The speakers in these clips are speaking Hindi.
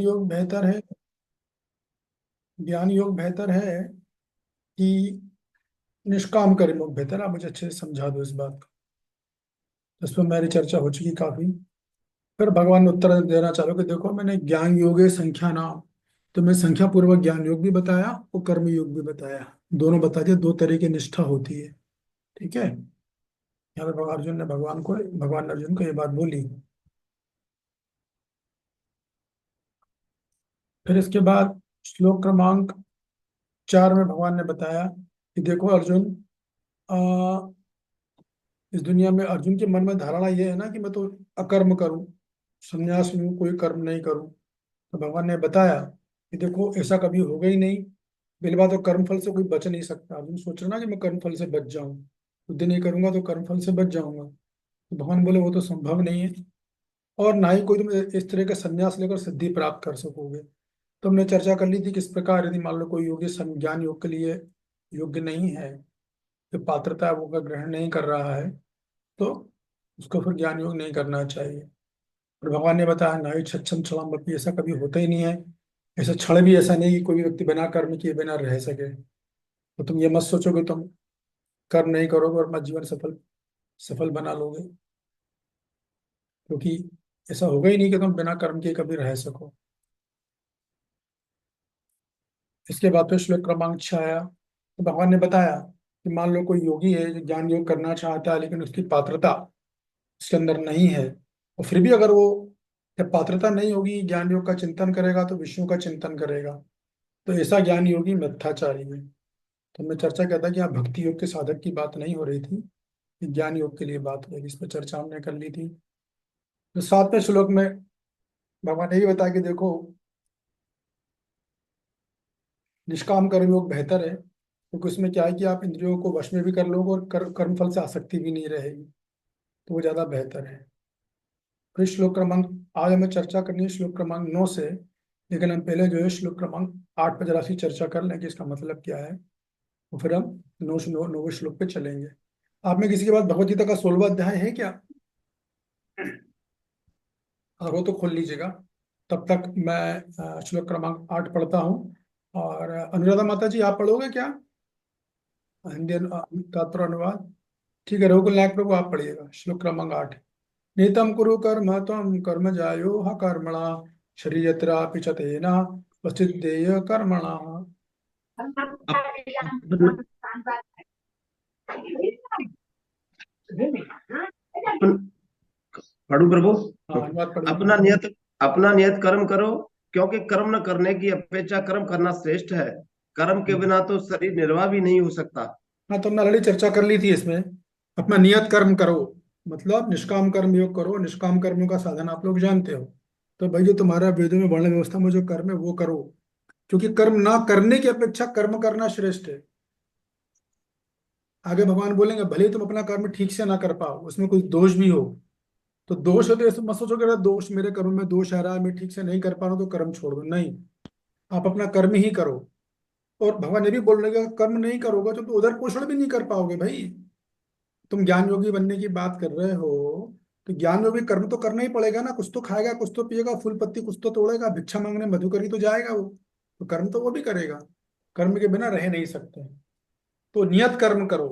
योग बेहतर है, ज्ञान योग बेहतर है कि निष्काम कर्म योग बेहतर है? आप मुझे अच्छे से समझा दो इस बात को। इस पर मेरी चर्चा हो चुकी काफी। फिर भगवान ने उत्तर देना चालू कि देखो, मैंने ज्ञान योग है संख्या नाम, तो मैं संख्या पूर्वक ज्ञान योग भी बताया और कर्म योग भी बताया। दोनों बता दिया, दो तरह की निष्ठा होती है। ठीक है। यहाँ पे भगवान ने अर्जुन को ये बात बोली। फिर इसके बाद श्लोक क्रमांक 4 में भगवान ने बताया कि देखो अर्जुन, आ, इस दुनिया में अर्जुन के मन में धारणा ये है ना कि मैं तो अकर्म करूं, संन्यास लूं, कोई कर्म नहीं करूं। तो भगवान ने बताया कि देखो ऐसा कभी होगा ही नहीं। बिलवा तो कर्म फल से कोई बच नहीं सकता। अर्जुन सोच रहा ना कि मैं कर्म फल से बच जाऊं, बुद्धि नहीं करूंगा तो कर्म फल से बच जाऊंगा। तो भगवान बोले वो तो संभव नहीं है, और ना ही कोई तुम इस तरह का संन्यास लेकर सिद्धि प्राप्त कर सकोगे। तो हमने चर्चा कर ली थी किस प्रकार यदि मान लो कोई योगी संज्ञान योग के लिए योग्य नहीं है, जो पात्रता है वो का ग्रहण नहीं कर रहा है, तो उसको फिर ज्ञान योग नहीं करना चाहिए। और भगवान ने बताया ना ही छच्छन छलाम, ऐसा कभी होता ही नहीं है। ऐसा क्षण भी ऐसा नहीं कि कोई व्यक्ति बिना कर्म किए बिना रह सके। तो तुम ये मत सोचो कि तुम कर्म नहीं करोगे और अपना जीवन सफल सफल बना लोगे, क्योंकि ऐसा होगा ही नहीं कि तुम बिना कर्म किए कभी रह सको। इसके बाद फिर श्लोक क्रमांक 6 आया, तो भगवान ने बताया कि मान लो कोई योगी है जो ज्ञान योग करना चाहता है, लेकिन उसकी पात्रता उसके अंदर नहीं है, और फिर भी अगर वो, जब पात्रता नहीं होगी, ज्ञान योग का चिंतन करेगा तो विष्णु का चिंतन करेगा, तो ऐसा ज्ञान योगी मिथ्याचारी है। तो मैं चर्चा करता कि यहाँ भक्ति योग के साधक की बात नहीं हो रही थी, कि ज्ञान योग के लिए बात हो रही, इस पर चर्चा हमने कर ली थी। तो 7वें श्लोक में भगवान ने ये बताया कि देखो, निष्काम कर्म योग बेहतर है, क्योंकि उसमें क्या है कि आप इंद्रियों को वश में भी कर लोगे और कर्म फल से आसक्ति भी नहीं रहेगी, तो वो ज्यादा बेहतर है। फिर श्लोक क्रमांक, आज हमें चर्चा करनी है श्लोक क्रमांक 9 से, लेकिन हम पहले जो है श्लोक क्रमांक 8 पर जरा सी चर्चा कर लें कि इसका मतलब क्या है, तो फिर हम 9वें श्लोक पे चलेंगे। आप में किसी के पास भगवत गीता का 16वां अध्याय है क्या? अगर हो तो खोल लीजिएगा। तब तक मैं श्लोक क्रमांक 8 पढ़ता हूँ। और अनुराधा माता जी, आप पढ़ोगे क्या हिंदी तात्पर्य अनुवाद? ठीक है, रघुकुल नायक प्रभु आप पढ़िएगा श्लोक क्रमांक 8। नीतम कुरु कर्म त्वं कर्म जायो ह कर्मणा शरीयत्रापि च तेन वसुदेय कर्मणा। अपन, अपन पढ़ू प्रभु। हाँ, अनुवाद पढ़िए। अपना नियत अपना नियत कर्म करो, क्योंकि कर्म न करने की अपेक्षा कर्म करना श्रेष्ठ है। कर्म के बिना तो शरीर निर्वाह भी नहीं हो सकता। हाँ, तो हमने ऑलरेडी चर्चा कर ली थी इसमें। अपना नियत कर्म करो, मतलब निष्काम कर्म योग करो। निष्काम कर्म का साधन आप लोग जानते हो। तो भाई जो तुम्हारा वेदों में वर्ण व्यवस्था में जो कर्म है वो करो, क्योंकि कर्म ना करने की अपेक्षा कर्म करना श्रेष्ठ है। आगे भगवान बोलेंगे भले ही तुम अपना कर्म ठीक से ना कर पाओ, उसमें कुछ दोष भी हो, तो दोष है तो ऐसे मत सोचो कि अरे दोष, मेरे कर्म में दोष आ रहा है, मैं ठीक से नहीं कर पा रहा हूं तो कर्म छोड़ दो। नहीं, आप अपना कर्म ही करो। और भगवान ये भी बोल रहे हैं कि कर्म नहीं करोगे तो उधर पोषण भी नहीं कर पाओगे भाई। तुम ज्ञान योगी बनने की बात कर रहे हो, तो ज्ञान योगी कर्म तो करना ही पड़ेगा ना। कुछ तो खाएगा, कुछ तो पिएगा, फूल पत्ती कुछ तो तोड़ेगा, भिक्षा मांगने मधुकरी तो जाएगा वो, तो कर्म तो वो भी करेगा। कर्म के बिना रह नहीं सकते। तो नियत कर्म करो।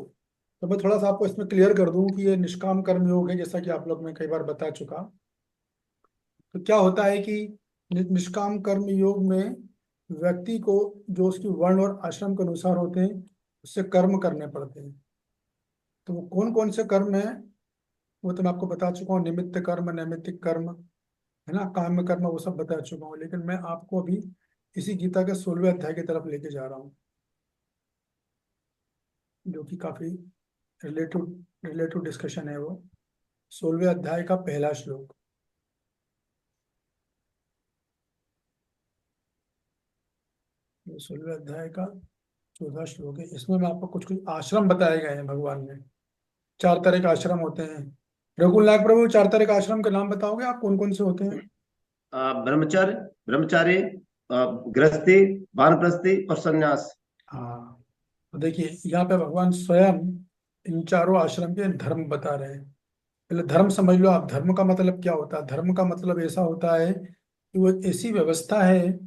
तो मैं थोड़ा सा आपको इसमें क्लियर कर दूं कि ये निष्काम कर्म योग है, जैसा कि आप लोग मैं कई बार बता चुका। तो क्या होता है कि निष्काम कर्म योग में व्यक्ति को जो उसकी वर्ण और आश्रम के अनुसार होते हैं उससे कर्म करने पड़ते हैं। तो वो कौन कौन से कर्म है वो तो मैं आपको बता चुका हूँ। निमित्त कर्म, नैमित्तिक कर्म, है ना, काम कर्म, वो सब बता चुका हूँ। लेकिन मैं आपको अभी इसी गीता के 16वें अध्याय की तरफ लेके जा रहा हूँ, जो कि काफी रिलेटिव रिलेटिव डिस्कशन है वो। 16वें अध्याय का पहला श्लोक। ये 16वें अध्याय का 14वां श्लोक है। इसमें मैं आपको कुछ कुछ आश्रम बताए गए हैं भगवान ने। 4 तरह के आश्रम होते हैं। रघुकुल नायक प्रभु, 4 तरह के आश्रम के नाम बताओगे आप कौन कौन से होते हैं? ब्रह्मचर्य, ब्रह्मचारी, गृहस्थी, वानप्रस्थी और संन्यास। हाँ, तो देखिए यहाँ पे भगवान स्वयं इन चारों आश्रम के धर्म बता रहे हैं। पहले धर्म समझ लो आप। धर्म का मतलब क्या होता है? धर्म का मतलब ऐसा होता है कि वो ऐसी व्यवस्था है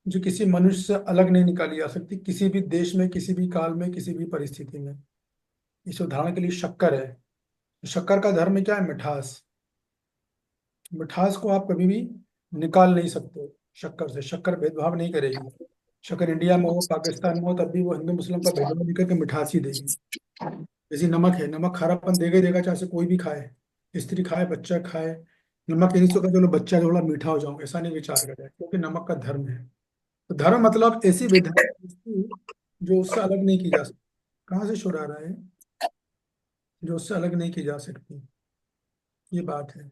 जो किसी मनुष्य से अलग नहीं निकाली जा सकती, किसी भी देश में, किसी भी काल में, किसी भी परिस्थिति में। इस उदाहरण के लिए शक्कर है। शक्कर का धर्म क्या है? मिठास। मिठास को आप कभी भी निकाल नहीं सकते शक्कर से। शक्कर भेदभाव नहीं करेगी। शक्कर इंडिया में हो, पाकिस्तान में हो, तब भी वो हिंदू मुस्लिम पर भेदभाव नहीं करके मिठास ही देगी। जैसे नमक है, नमक खारापन देगा ही देगा, चाहे से कोई भी खाए, स्त्री खाए, बच्चा खाए। नमक ये नहीं सोचा चलो बच्चा थोड़ा मीठा हो जाऊं, ऐसा नहीं विचार करें, क्योंकि नमक का धर्म है। तो धर्म मतलब ऐसी विधा वस्तु जो उससे अलग नहीं की जा सकती। कहाँ से शुरू आ रहा है? जो उससे अलग नहीं की जा सकती, ये बात है।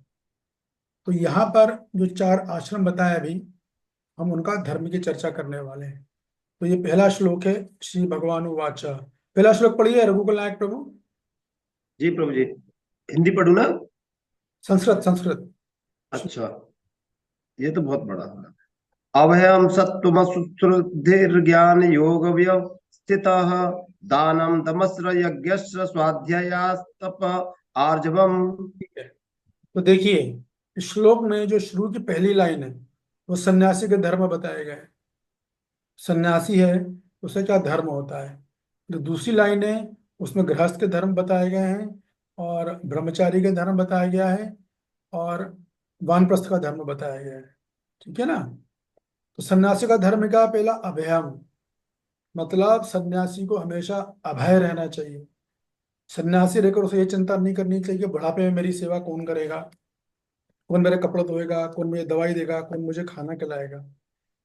तो यहाँ पर जो चार आश्रम बताए अभी, हम उनका धर्म की चर्चा करने वाले हैं। तो ये पहला श्लोक है, श्री भगवान वाचा। पहला श्लोक पढ़िए रघुकुल नायक प्रभु। जी प्रभु जी। हिंदी पढ़ू ना? संस्कृत, संस्कृत। अच्छा, ये तो बहुत बड़ा है। अभयम सत्त्वमसुश्रुतिर्ज्ञान योग व्यवस्थितः दानं दमस्र यज्ञस्य स्वाध्यायास्तप आर्जवम्। ठीक है। तो देखिए, इस श्लोक में जो शुरू की पहली लाइन है, वो सन्यासी के धर्म बताए गए हैं। सन्यासी है, उसे क्या धर्म होता है। जो दूसरी लाइन है, उसमें गृहस्थ के धर्म बताए गए हैं, और ब्रह्मचारी के धर्म बताया गया है, और वानप्रस्थ का धर्म बताया गया है। ठीक है ना? तो सन्यासी का धर्म क्या है? पहला अभयम, मतलब सन्यासी को हमेशा अभय रहना चाहिए। सन्यासी रहकर उसे ये चिंता नहीं करनी चाहिए कि बुढ़ापे में मेरी सेवा कौन करेगा, कौन मेरे कपड़े धोएगा, कौन मुझे दवाई देगा, कौन मुझे खाना खिलाएगा।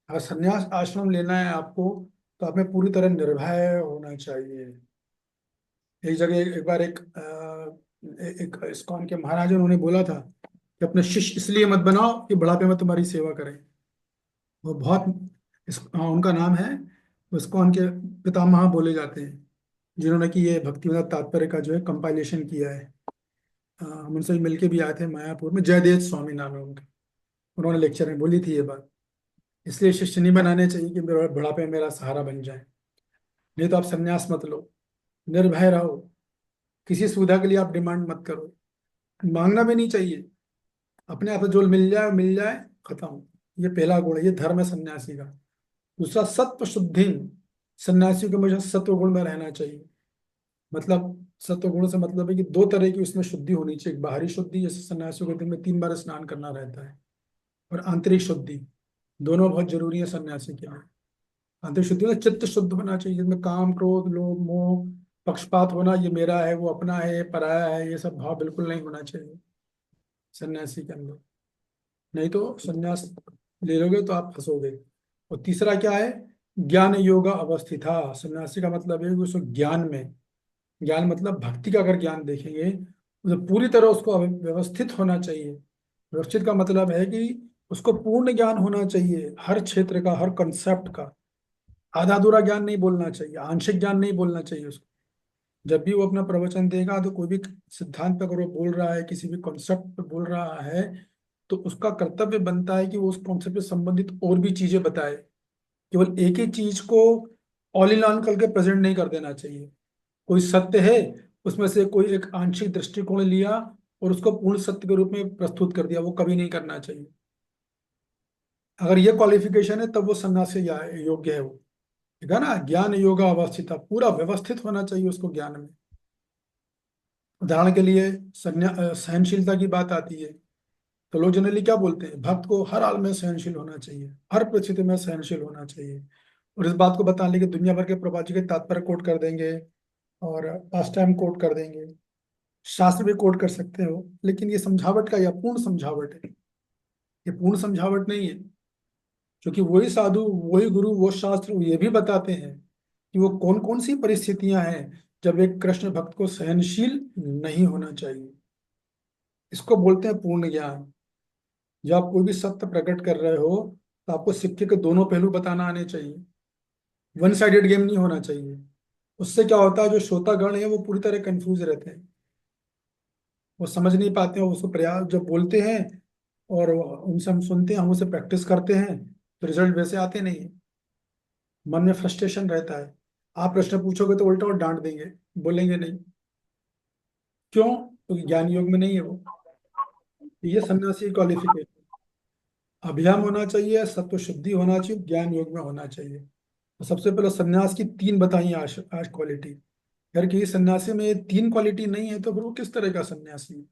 अगर सन्यास आश्रम लेना है आपको, तो आप में पूरी तरह निर्भय होना चाहिए। एक जगह एक बार एक इस्कॉन के महाराज, उन्होंने बोला था कि अपने शिष्य इसलिए मत बनाओ कि बुढ़ापे में तुम्हारी सेवा करें। वो बहुत उनका नाम है, इस्कॉन के पितामह बोले जाते हैं, जिन्होंने कि ये भक्तिवेदांत तात्पर्य का जो है कंपाइलेशन किया है। हम उनसे मिलके भी आए थे मायापुर में, जयदेव स्वामी नाम है उनका। उन्होंने लेक्चर में बोली थी ये बात। इसलिए शिष्य नहीं बनाने चाहिए कि मेरा बुढ़ापे में मेरा सहारा बन जाए। नहीं तो आप संन्यास मत लो, निर्भय रहो। किसी सुविधा के लिए आप डिमांड मत करो, मांगना भी नहीं चाहिए। अपने आप से जो मिल जाए मिल जाए, खत्म। ये पहला गुण है, ये धर्म है सन्यासी का। दूसरा सत्व शुद्धि। सन्यासी को हमेशा सत्व गुण में रहना चाहिए। मतलब सत्व गुण से मतलब है कि दो तरह की उसमें शुद्धि होनी चाहिए। बाहरी शुद्धि, जैसे सन्यासियों को दिन में 3 बार स्नान करना रहता है, और आंतरिक शुद्धि, दोनों बहुत जरूरी है सन्यासी के लिए। आंतरिक शुद्धि में चित्त शुद्ध होना चाहिए, जिसमें काम, क्रोध, लोभ, मोह, पक्षपात होना, ये मेरा है, वो अपना है, पराया है, ये सब भाव बिल्कुल नहीं होना चाहिए सन्यासी के अंदर। नहीं तो सन्यास ले लोगे तो आप फंसोगे। और तीसरा क्या है? ज्ञान योगा अवस्थिता। सन्यासी का मतलब है कि उसको ज्ञान में, ज्ञान मतलब भक्ति का अगर ज्ञान देखेंगे, तो पूरी तरह उसको व्यवस्थित होना चाहिए। व्यवस्थित का मतलब है कि उसको पूर्ण ज्ञान होना चाहिए, हर क्षेत्र का, हर कंसेप्ट का। आधा अधूरा ज्ञान नहीं बोलना चाहिए, आंशिक ज्ञान नहीं बोलना चाहिए उसको। जब भी वो अपना प्रवचन देगा, तो कोई भी सिद्धांत पर अगर वो बोल रहा है, किसी भी कॉन्सेप्ट पर बोल रहा है, तो उसका कर्तव्य बनता है कि वो उस कॉन्सेप्ट से संबंधित और भी चीजें बताए। केवल एक ही चीज को ऑल इन ऑल करके प्रेजेंट नहीं कर देना चाहिए। कोई सत्य है, उसमें से कोई एक आंशिक दृष्टिकोण लिया और उसको पूर्ण सत्य के रूप में प्रस्तुत कर दिया, वो कभी नहीं करना चाहिए। अगर ये क्वालिफिकेशन है, तब वो सन्यास से योग्य है वो। ठीक है ना? ज्ञान योगा अवस्थित, पूरा व्यवस्थित होना चाहिए उसको ज्ञान में। उदाहरण के लिए सहनशीलता की बात आती है, तो लोग जनरली क्या बोलते हैं? भक्त को हर हाल में सहनशील होना चाहिए, हर परिस्थिति में सहनशील होना चाहिए। और इस बात को बताने के दुनिया भर के प्रवाची के तात्पर्य कोट कर देंगे, और पास्ट टाइम कोट कर देंगे, शास्त्र भी कोट कर सकते हो। लेकिन ये समझावट का, या पूर्ण समझावट है, ये पूर्ण समझावट नहीं है। क्योंकि वही साधु, वही गुरु, वो शास्त्र ये भी बताते हैं कि वो कौन कौन सी परिस्थितियां हैं जब एक कृष्ण भक्त को सहनशील नहीं होना चाहिए। इसको बोलते हैं पूर्ण ज्ञान। जब आप कोई भी सत्य प्रकट कर रहे हो, तो आपको सिक्के के दोनों पहलू बताना आने चाहिए। वन साइडेड गेम नहीं होना चाहिए। उससे क्या होता है, जो श्रोतागण है वो पूरी तरह कंफ्यूज रहते हैं, वो समझ नहीं पाते हैं। उसको प्रयास जब बोलते हैं और उनसे हम सुनते हैं, हम उसे प्रैक्टिस करते हैं, तो रिजल्ट वैसे आते नहीं है। मन में फ्रस्ट्रेशन रहता है। आप प्रश्न पूछोगे तो उल्टा और डांट देंगे, बोलेंगे नहीं। क्यों? क्योंकि ज्ञान योग में नहीं है वो। ये सन्यासी क्वालिफिकेशन। अभ्याम होना चाहिए, सत्व शुद्धि होना चाहिए, ज्ञान योग में होना चाहिए। तो सबसे पहले सन्यास की तीन बताई आज आज क्वालिटी। यार कि सन्यासी में ये तीन क्वालिटी नहीं है तो फिर वो किस तरह का सन्यासी है?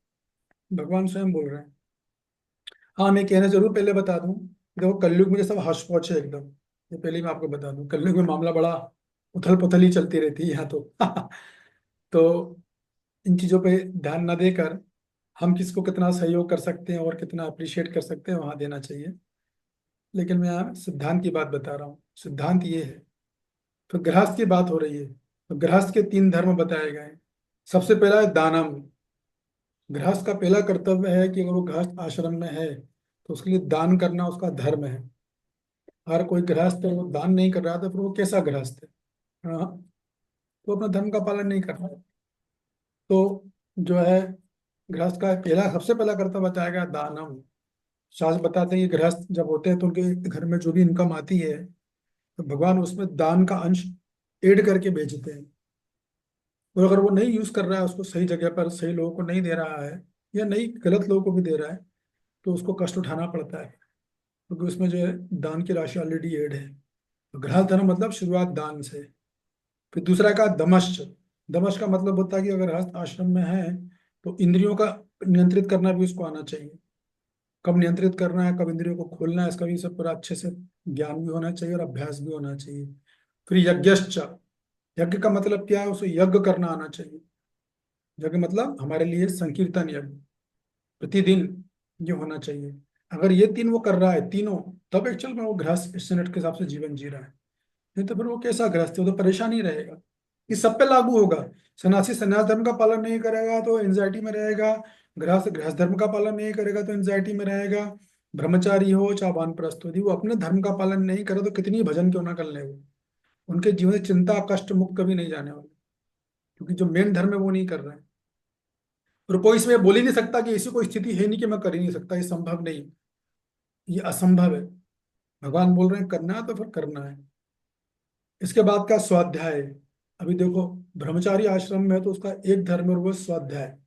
भगवान स्वयं बोल रहे हैं। हाँ, मैं कहना जरूर पहले बता दूं, देखो कलयुग में ये सब हौच पौच है एकदम। ये पहले ही मैं आपको बता दूं, कलयुग में मामला बड़ा उथल पुथल ही चलती रहती है यहाँ तो। तो इन चीजों पे ध्यान न देकर हम किसको कितना सहयोग कर सकते हैं और कितना अप्रिशिएट कर सकते हैं वहां देना चाहिए। लेकिन मैं यहाँ सिद्धांत की बात बता रहा हूँ। सिद्धांत ये है, तो गृहस्थ की बात हो रही है, तो गृहस्थ के तीन धर्म बताए गए हैं। सबसे पहला है दानम। गृहस्थ का पहला कर्तव्य है कि अगर वो गृहस्थ आश्रम में है तो उसके लिए दान करना उसका धर्म है। अगर कोई गृहस्थ वो दान नहीं कर रहा तो फिर वो कैसा गृहस्थ है? हाँ, वो अपना धर्म का पालन नहीं कर रहा है। तो जो है, गृहस्थ का पहला सबसे पहला कर्तव्य बताया गया दानम। शास्त्र बताते हैं कि गृहस्थ जब होते हैं तो उनके घर में जो भी इनकम आती है तो भगवान उसमें दान का अंश ऐड करके भेजते हैं। और अगर वो नहीं यूज कर रहा है उसको सही जगह पर सही लोगों को नहीं दे रहा है, या नहीं गलत लोगों को भी दे रहा है, तो उसको कष्ट उठाना पड़ता है, क्योंकि उसमें जो है दान की राशि ऑलरेडी ऐड है। तो गृहस्थ धर्म मतलब शुरुआत दान से। फिर दूसरा का दमश्च। दमश का मतलब होता है कि अगर गृहस्थ आश्रम में है तो इंद्रियों का नियंत्रित करना भी उसको आना चाहिए। कब नियंत्रित करना है, कब इंद्रियों को खोलना है, इसका भी सब पूरा अच्छे से ज्ञान भी होना चाहिए और अभ्यास भी होना चाहिए। फिर यज्ञश्च। यज्ञ का मतलब क्या है, उसे यज्ञ करना आना चाहिए। यज्ञ मतलब हमारे लिए संकीर्तन यज्ञ प्रतिदिन ये होना चाहिए। अगर ये तीन वो कर रहा है तीनों, तब एक्चुअल में वो गृहस्थ स्टैंडर्ड के हिसाब से जीवन जी रहा है। नहीं तो फिर वो कैसा गृहस्थ है, वो तो परेशान ही रहेगा। ये सब पे लागू होगा। सन्यासी सन्यास धर्म का पालन नहीं करेगा तो एंजाइटी में रहेगा। गृहस्थ गृहस्थ धर्म का पालन नहीं करेगा तो एंजाइटी में रहेगा। ब्रह्मचारी हो चाहे वानप्रस्थ हो, यदि वो अपने धर्म का पालन नहीं करे तो कितनी भजन क्यों ना कर ले वो, उनके जीवन से चिंता कष्ट मुक्त कभी नहीं जाने वाले। क्योंकि जो मेन धर्म है वो नहीं कर रहे हैं। और कोई इसमें बोल ही नहीं सकता कि ऐसी कोई स्थिति है नहीं कि मैं कर ही नहीं सकता, ये संभव नहीं। ये असंभव है। भगवान बोल रहे हैं करना है तो फिर करना है। इसके बाद का स्वाध्याय। अभी देखो, ब्रह्मचारी आश्रम में है तो उसका एक धर्म है और वो स्वाध्याय।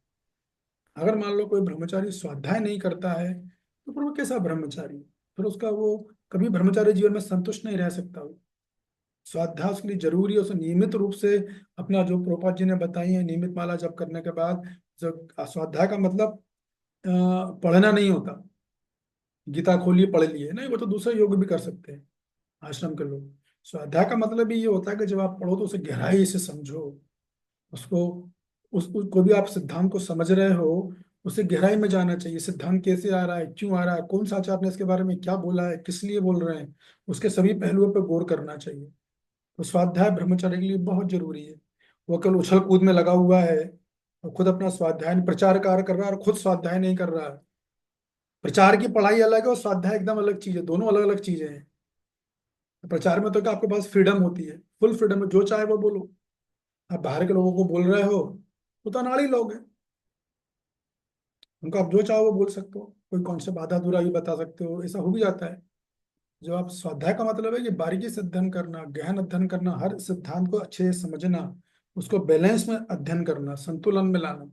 अगर मान लो कोई ब्रह्मचारी स्वाध्याय नहीं करता है तो फिर वो कैसा ब्रह्मचारी? फिर उसका वो कभी ब्रह्मचारी जीवन में संतुष्ट नहीं रह सकता वो। स्वाध्याय उसके लिए जरूरी है। उसे नियमित रूप से अपना जो प्रोपा जी ने बताई है नियमित माला जप करने के बाद, जो स्वाध्याय का मतलब पढ़ना नहीं होता, गीता खोलिए पढ़ लिए नहीं, वो तो दूसरे योग भी कर सकते हैं आश्रम के लोग। स्वाध्याय का मतलब भी ये होता है कि जब आप पढ़ो तो उसे गहराई से समझो उसको। को भी आप सिद्धांत को समझ रहे हो, उसे गहराई में जाना चाहिए। सिद्धांत कैसे आ रहा है, क्यों आ रहा है, कौन सा आचार्य ने इसके बारे में क्या बोला है, किस लिए बोल रहे हैं, उसके सभी पहलुओं पर गौर करना चाहिए। तो स्वाध्याय ब्रह्मचर्य के लिए बहुत जरूरी है। वो केवल उछल कूद में लगा हुआ है और खुद अपना स्वाध्याय प्रचार कार्य कर रहा है और खुद स्वाध्याय नहीं कर रहा है। प्रचार की पढ़ाई अलग है और स्वाध्याय एकदम अलग चीज है, दोनों अलग अलग चीजें हैं। तो प्रचार में तो क्या आपके पास फ्रीडम होती है, फुल फ्रीडम है, जो चाहे वो बोलो। आप बाहर के लोगों को बोल रहे हो, वो तो अनाड़ी लोग हैं, उनको आप जो चाहो वो बोल सकते हो। कोई कौन से बाधा दूरा भी बता सकते हो, ऐसा हो भी जाता है। जो आप स्वाध्याय का मतलब है कि बारीकी से अध्ययन करना, गहन अध्ययन करना, हर सिद्धांत को अच्छे से समझना, उसको बैलेंस में अध्ययन करना, संतुलन में लाना,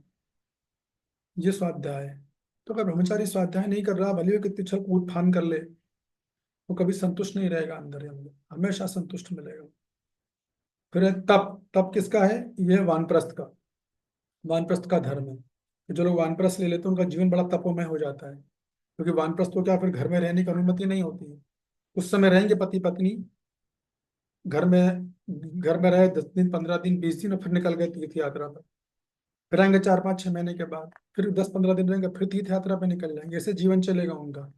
ये स्वाध्याय है। तो अगर ब्रह्मचारी स्वाध्याय नहीं कर रहा, भले वो कितनी छल कूद फान कर ले, वो कभी संतुष्ट नहीं रहेगा, अंदर ही अंदर हमेशा संतुष्ट मिलेगा। फिर है तप। तप किसका है? ये है वानप्रस्थ का। वानप्रस्थ का धर्म है कि जो लोग वानप्रस्थ ले लेते हैं उनका जीवन बड़ा तपोमय हो जाता है। क्योंकि वानप्रस्थ को क्या, फिर घर में रहने की अनुमति नहीं होती है। उस समय रहेंगे पति पत्नी घर में, घर में रहे 10 दिन 15 दिन 20 दिन और फिर निकल गए तीर्थ यात्रा पर। फिर आएंगे 4 5 6 महीने के बाद, फिर 10 15 दिन रहेंगे, फिर तीर्थ यात्रा पर निकल जाएंगे। ऐसे जीवन चलेगा उनका।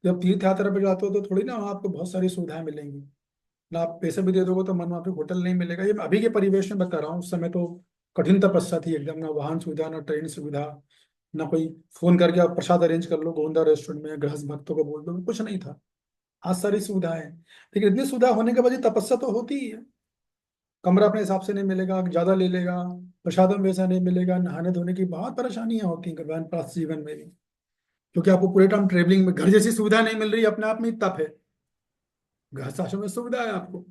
जब तीर्थ यात्रा पर जाते हो तो थोड़ी ना वहाँ आपको बहुत सारी सुविधाएं मिलेंगी। ना आप पैसे भी दे दोगे तो मन वहाँ पे होटल नहीं मिलेगा। ये मैं अभी के परिवेश में बता रहा हूँ, उस समय तो कठिन तपस्या थी एकदम। ना वाहन सुविधा, ना ट्रेन सुविधा, ना कोई फोन करके आप प्रसाद अरेंज कर लो गोविंदा रेस्टोरेंट में, गृहस्थ भक्तों को बोल दो, कुछ नहीं था। आज सारी सुविधाएं हैं, लेकिन इतनी सुविधा होने के बाद ये तपस्या तो होती ही है। कमरा अपने हिसाब से नहीं मिलेगा, ज्यादा ले लेगा, प्रसादम वैसा नहीं मिलेगा, नहाने धोने की बहुत परेशानियां होती हैं गृहस्थ पास जीवन में भी। क्योंकि आपको पूरे टाइम ट्रेवलिंग में घर जैसी सुविधा नहीं मिल रही, अपने आप में ही तप है। गृहस्थ आश्रम में सुविधा है आपको,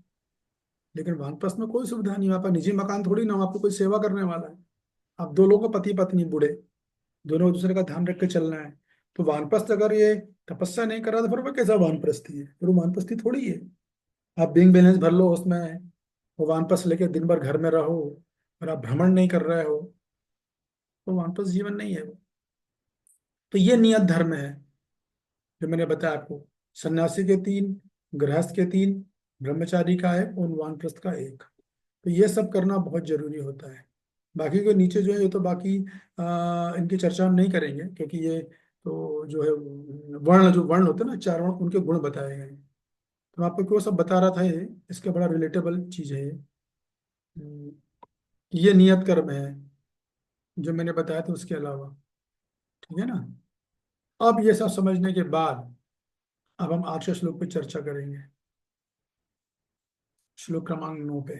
लेकिन वानप्रस्थ में कोई सुविधा नहीं है। आपका निजी मकान थोड़ी ना हो, आपको कोई सेवा करने वाला है। आप दो लोगों, पति पत्नी बूढ़े, दोनों एक दूसरे का ध्यान रख के चलना है। तो वानप्रस्थ अगर ये तपस्या नहीं कर रहा तो फिर वो कैसा वानप्रस्थी है? फिर वो वानप्रस्थी थोड़ी है। आप बैंक बैलेंस भर लो उसमें, वो वानप्रस्थ लेके दिन भर घर में रहो और आप भ्रमण नहीं कर रहे हो, तो वानप्रस्थ जीवन नहीं है वो। तो ये नियत धर्म है जो मैंने बताया आपको। सन्यासी के तीन, गृहस्थ के तीन, ब्रह्मचारी का एक और वानप्रस्थ का एक। तो ये सब करना बहुत जरूरी होता है। बाकी के नीचे जो है ये तो बाकी इनकी चर्चा हम नहीं करेंगे, क्योंकि ये तो जो है वर्ण, जो वर्ण होते हैं ना, चार वर्ण, उनके गुण बताए गए हैं। तो मैं आपको क्यों सब बता रहा था, ये इसके बड़ा रिलेटेबल चीज है ये। हम्म, ये नियत कर्म है जो मैंने बताया था उसके अलावा। ठीक है ना? अब ये सब समझने के बाद अब हम आठवें श्लोक पे चर्चा करेंगे। श्लोक क्रमांक 9 पे।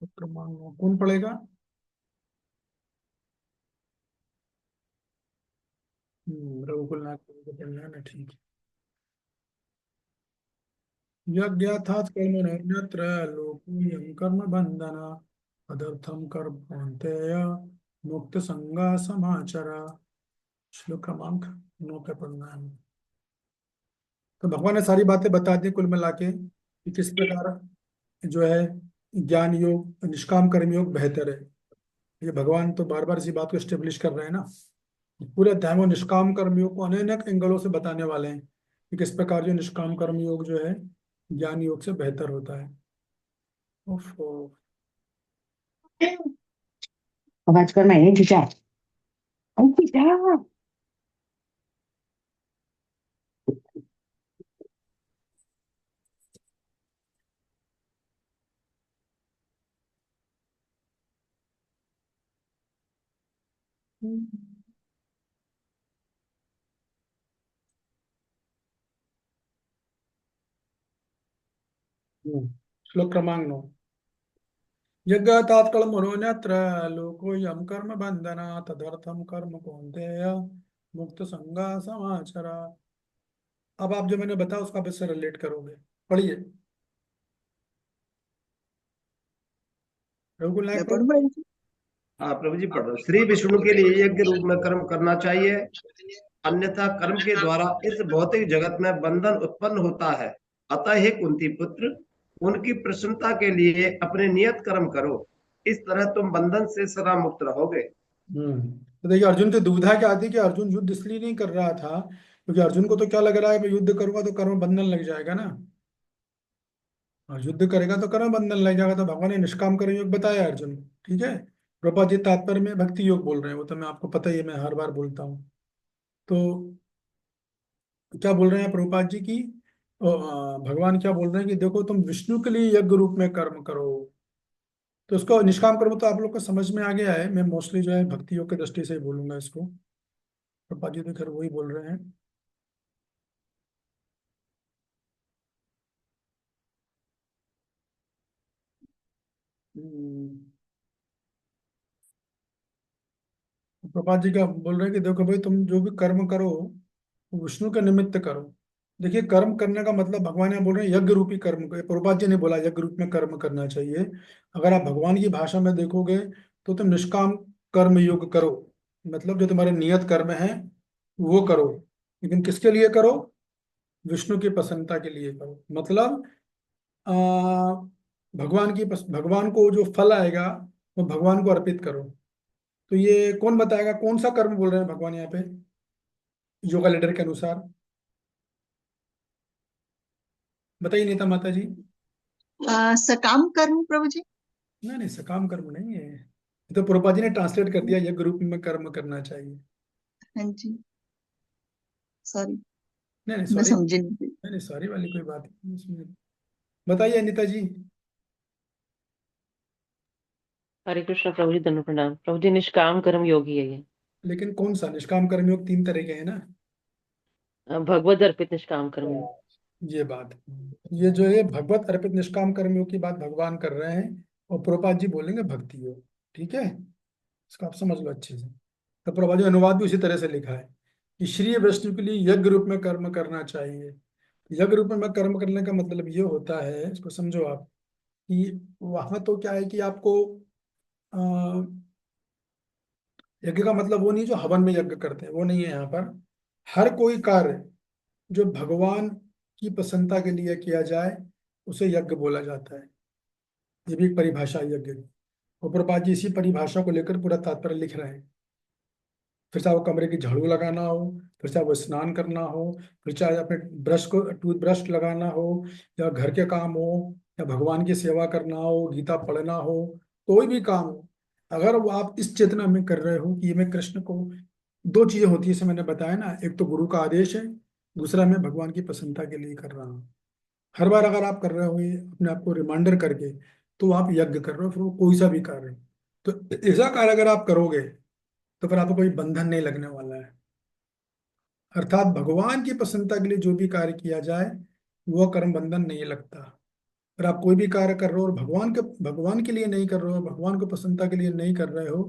श्लोक क्रमांक 9 कौन पढ़ेगा? रघुकुल नाथ को पढ़ना है ना, ठीक है। यज्ञार्थात् कर्मण्यत्र लोकोऽयं कर्म बंधन तदर्थं कर्म कौन्तेय मुक्त संगा समाचर। श्लोक क्रमांक 9 पे पढ़ना है। तो भगवान ने सारी बातें बता दी कुल मिला के कि किस प्रकार जो है ज्ञान योग, निष्काम कर्म योग बेहतर है। ये भगवान तो बार बार इसी बात को स्टेब्लिश कर रहे हैं ना। पूरे अध्याय में निष्काम कर्म योग को अनेक एंगलों से बताने वाले हैं कि किस प्रकार जो निष्काम कर्म योग जो है ज्ञान योग से बेहतर होता है। उफ, Awaज कर मैं जीजा जीजा श्लोक क्रमांक 9। यज्ञार्थात् कर्मणोऽन्यत्र लोकोऽयं कर्म बंधन तदर्थं कर्म कौन्तेय मुक्त संगा समाचर। अब आप जो मैंने बताया उसका आप इससे रिलेट करोगे। पढ़िए। रघुकुल मैं नायक पढ़ पढ़ो। पाई हाँ प्रभु जी पढ़ रहे हैं। श्री विष्णु के लिए यज्ञ रूप में कर्म करना चाहिए, अन्यथा कर्म के द्वारा इस भौतिक जगत में बंधन उत्पन्न होता है। अतः हे कुंती पुत्र, उनकी प्रसन्नता के लिए अपने नियत कर्म करो, इस तरह तुम बंधन से सदा मुक्त रहोगे। तो देखिए अर्जुन की दुविधा क्या आती है कि अर्जुन युद्ध इसलिए नहीं कर रहा था क्योंकि अर्जुन को तो क्या लग रहा है, मैं युद्ध करूंगा तो कर्म बंधन लग जाएगा ना। और युद्ध करेगा तो कर्म बंधन लग जाएगा। तो भगवान ने निष्काम कर्म योग बताया अर्जुन को, ठीक है। प्रभुपाद जी तात्पर्य में भक्ति योग बोल रहे हैं, वो तो मैं आपको पता ही है, मैं हर बार बोलता हूँ। तो क्या बोल रहे हैं प्रभुपाद जी की, भगवान क्या बोल रहे हैं कि देखो तुम विष्णु के लिए यज्ञ रूप में कर्म करो। तो उसको निष्काम कर्म तो आप लोग को समझ में आ गया है। मैं मोस्टली जो है भक्ति योग की दृष्टि से ही बोलूंगा इसको। प्रभुपाद जी तो खैर वही बोल रहे हैं। हम्म, प्रभुपाद जी क्या बोल रहे हैं कि देखो भाई तुम जो भी कर्म करो वो विष्णु के निमित्त करो। देखिए कर्म करने का मतलब भगवान यहाँ बोल रहे हैं यज्ञ रूपी कर्म को। प्रभुपाद जी ने बोला यज्ञ रूप में कर्म करना चाहिए। अगर आप भगवान की भाषा में देखोगे तो तुम निष्काम कर्म योग करो, मतलब जो तुम्हारे नियत कर्म है वो करो। लेकिन किसके लिए करो? विष्णु की प्रसन्नता के लिए करो। मतलब आ, भगवान को जो फल आएगा वो भगवान को अर्पित करो। तो ये कौन बताएगा कौन सा कर्म बोल रहे हैं भगवान यहाँ पे योगा लीडर के अनुसार? बताइए नीता माता जी। सकाम कर्म प्रभु जी। नहीं नहीं, सकाम कर्म नहीं है, ये तो प्रभुपाद जी ने ट्रांसलेट कर दिया यज्ञ रूप में कर्म करना चाहिए। हाँ जी, सॉरी, नहीं नहीं मैं सॉरी, समझी नहीं थी। नहीं नहीं सॉरी वाली कोई बात नहीं इसमें। बताइए अनिता जी। हरे कृष्ण प्रभु जी धन्य प्रणाम प्रभु जी निष्काम कर्म योगी है ये लेकिन कौन सा निष्काम कर्म योग? तीन तरह के हैं ना। भगवत अर्पित निष्काम कर्म योग। ये बात, ये जो है भगवत अर्पित निष्काम कर्म योग की बात भगवान कर रहे हैं और प्रभुपाद जी बोलेंगे भक्ति योग। ठीक है, इसको आप समझ लो अच्छे से। तो प्रभुपाद जी अनुवाद भी उसी तरह से लिखा है कि श्री वैष्णव के लिए यज्ञ रूप में कर्म करना चाहिए। यज्ञ रूप में कर्म करने का मतलब ये होता है, इसको समझो आप, कि वहां तो क्या है कि आपको यज्ञ का मतलब वो नहीं जो हवन में यज्ञ करते हैं, वो नहीं है यहाँ पर। हर कोई कार्य जो भगवान की प्रसन्नता के लिए किया जाए उसे यज्ञ बोला जाता है। ये भी एक परिभाषा है यज्ञ की। उपरपाद जी इसी परिभाषा को लेकर पूरा तात्पर्य लिख रहे हैं। फिर चाहे वो कमरे की झाड़ू लगाना हो, फिर चाहे वो स्नान करना हो, फिर चाहे अपने ब्रश को टूथब्रश लगाना हो, या घर के काम हो, या भगवान की सेवा करना हो, गीता पढ़ना हो, कोई भी काम हो, अगर वो आप इस चेतना में कर रहे हो कि ये मैं कृष्ण को, दो चीजें होती है जैसे मैंने बताया ना, एक तो गुरु का आदेश है, दूसरा मैं भगवान की प्रसन्नता के लिए कर रहा हूँ। हर बार अगर आप कर रहे हो ये अपने आप को रिमाइंडर करके, तो आप यज्ञ कर रहे हो, फिर वो कोई सा भी कार्य है। तो ऐसा कार्य अगर आप करोगे तो फिर आपको कोई बंधन नहीं लगने वाला है। अर्थात भगवान की प्रसन्नता के लिए जो भी कार्य किया जाए वो कर्म बंधन नहीं लगता। अगर आप कोई भी कार्य कर रहे हो और भगवान के लिए नहीं कर रहे हो, भगवान को प्रसन्नता के लिए नहीं कर रहे हो,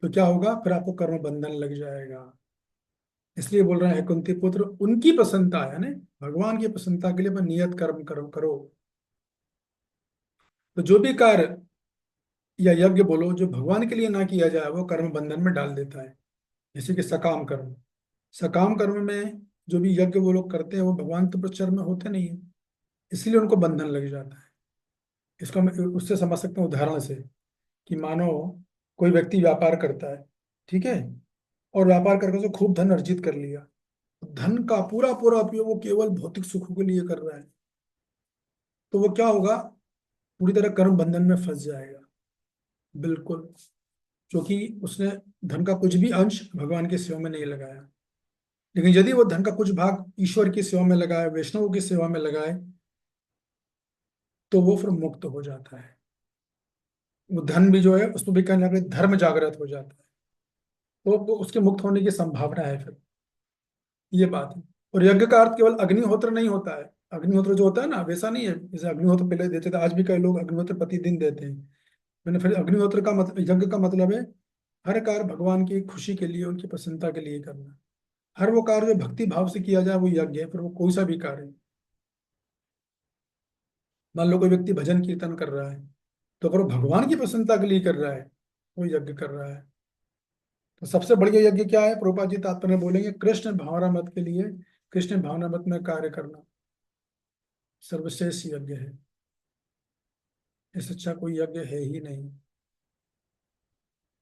तो क्या होगा, फिर आपको कर्म बंधन लग जाएगा। इसलिए बोल रहे हैं कुंती पुत्र, उनकी प्रसन्नता यानी भगवान की प्रसन्नता के लिए मैं नियत कर्म करो। तो जो भी कार्य या यज्ञ बोलो जो भगवान के लिए ना किया जाए वो कर्म बंधन में डाल देता है। जैसे कि सकाम कर्म, सकाम कर्म में जो भी यज्ञ वो लोग करते हैं वो भगवान के प्रचार में होते नहीं है, इसलिए उनको बंधन लग जाता है। इसको मैं उससे समझ सकता हूँ उदाहरण से, कि मानो कोई व्यक्ति व्यापार करता है, ठीक है, और व्यापार करके उसने खूब धन अर्जित कर लिया। धन का पूरा पूरा उपयोग वो केवल भौतिक सुखों के लिए कर रहा है, तो वो क्या होगा, पूरी तरह कर्म बंधन में फंस जाएगा। बिल्कुल, क्योंकि उसने धन का कुछ भी अंश भगवान की सेवा में नहीं लगाया। लेकिन यदि वो धन का कुछ भाग ईश्वर की सेवा में लगाए, वैष्णवों की सेवा में लगाए, तो वो फिर मुक्त हो जाता है। वो धन भी जो है उसमें भी कहीं ना कहीं धर्म जागृत हो जाता है, तो वो उसके मुक्त होने की संभावना है फिर। ये बात है। और यज्ञ का अर्थ केवल अग्निहोत्र नहीं होता है। अग्निहोत्र जो होता है ना वैसा नहीं है, जैसे अग्निहोत्र पहले देते थे, आज भी कई लोग अग्निहोत्र प्रतिदिन देते हैं। मैंने फिर अग्निहोत्र का मतलब, यज्ञ का मतलब है हर कार्य भगवान की खुशी के लिए, उनकी प्रसन्नता के लिए करना। हर वो कार्य जो भक्ति भाव से किया जाए वो यज्ञ है, फिर वो कोई सा भी कार्य है। मान लो कोई व्यक्ति भजन कीर्तन कर रहा है, तो अगर वो भगवान की प्रसन्नता के लिए कर रहा है वो यज्ञ कर रहा है। तो सबसे बढ़िया यज्ञ क्या है, प्रभुपाद जी तात्पर्य में बोलेंगे, कृष्ण भावना मत के लिए, कृष्ण भावना मत में कार्य करना सर्वश्रेष्ठ यज्ञ है। इससे अच्छा कोई यज्ञ है ही नहीं।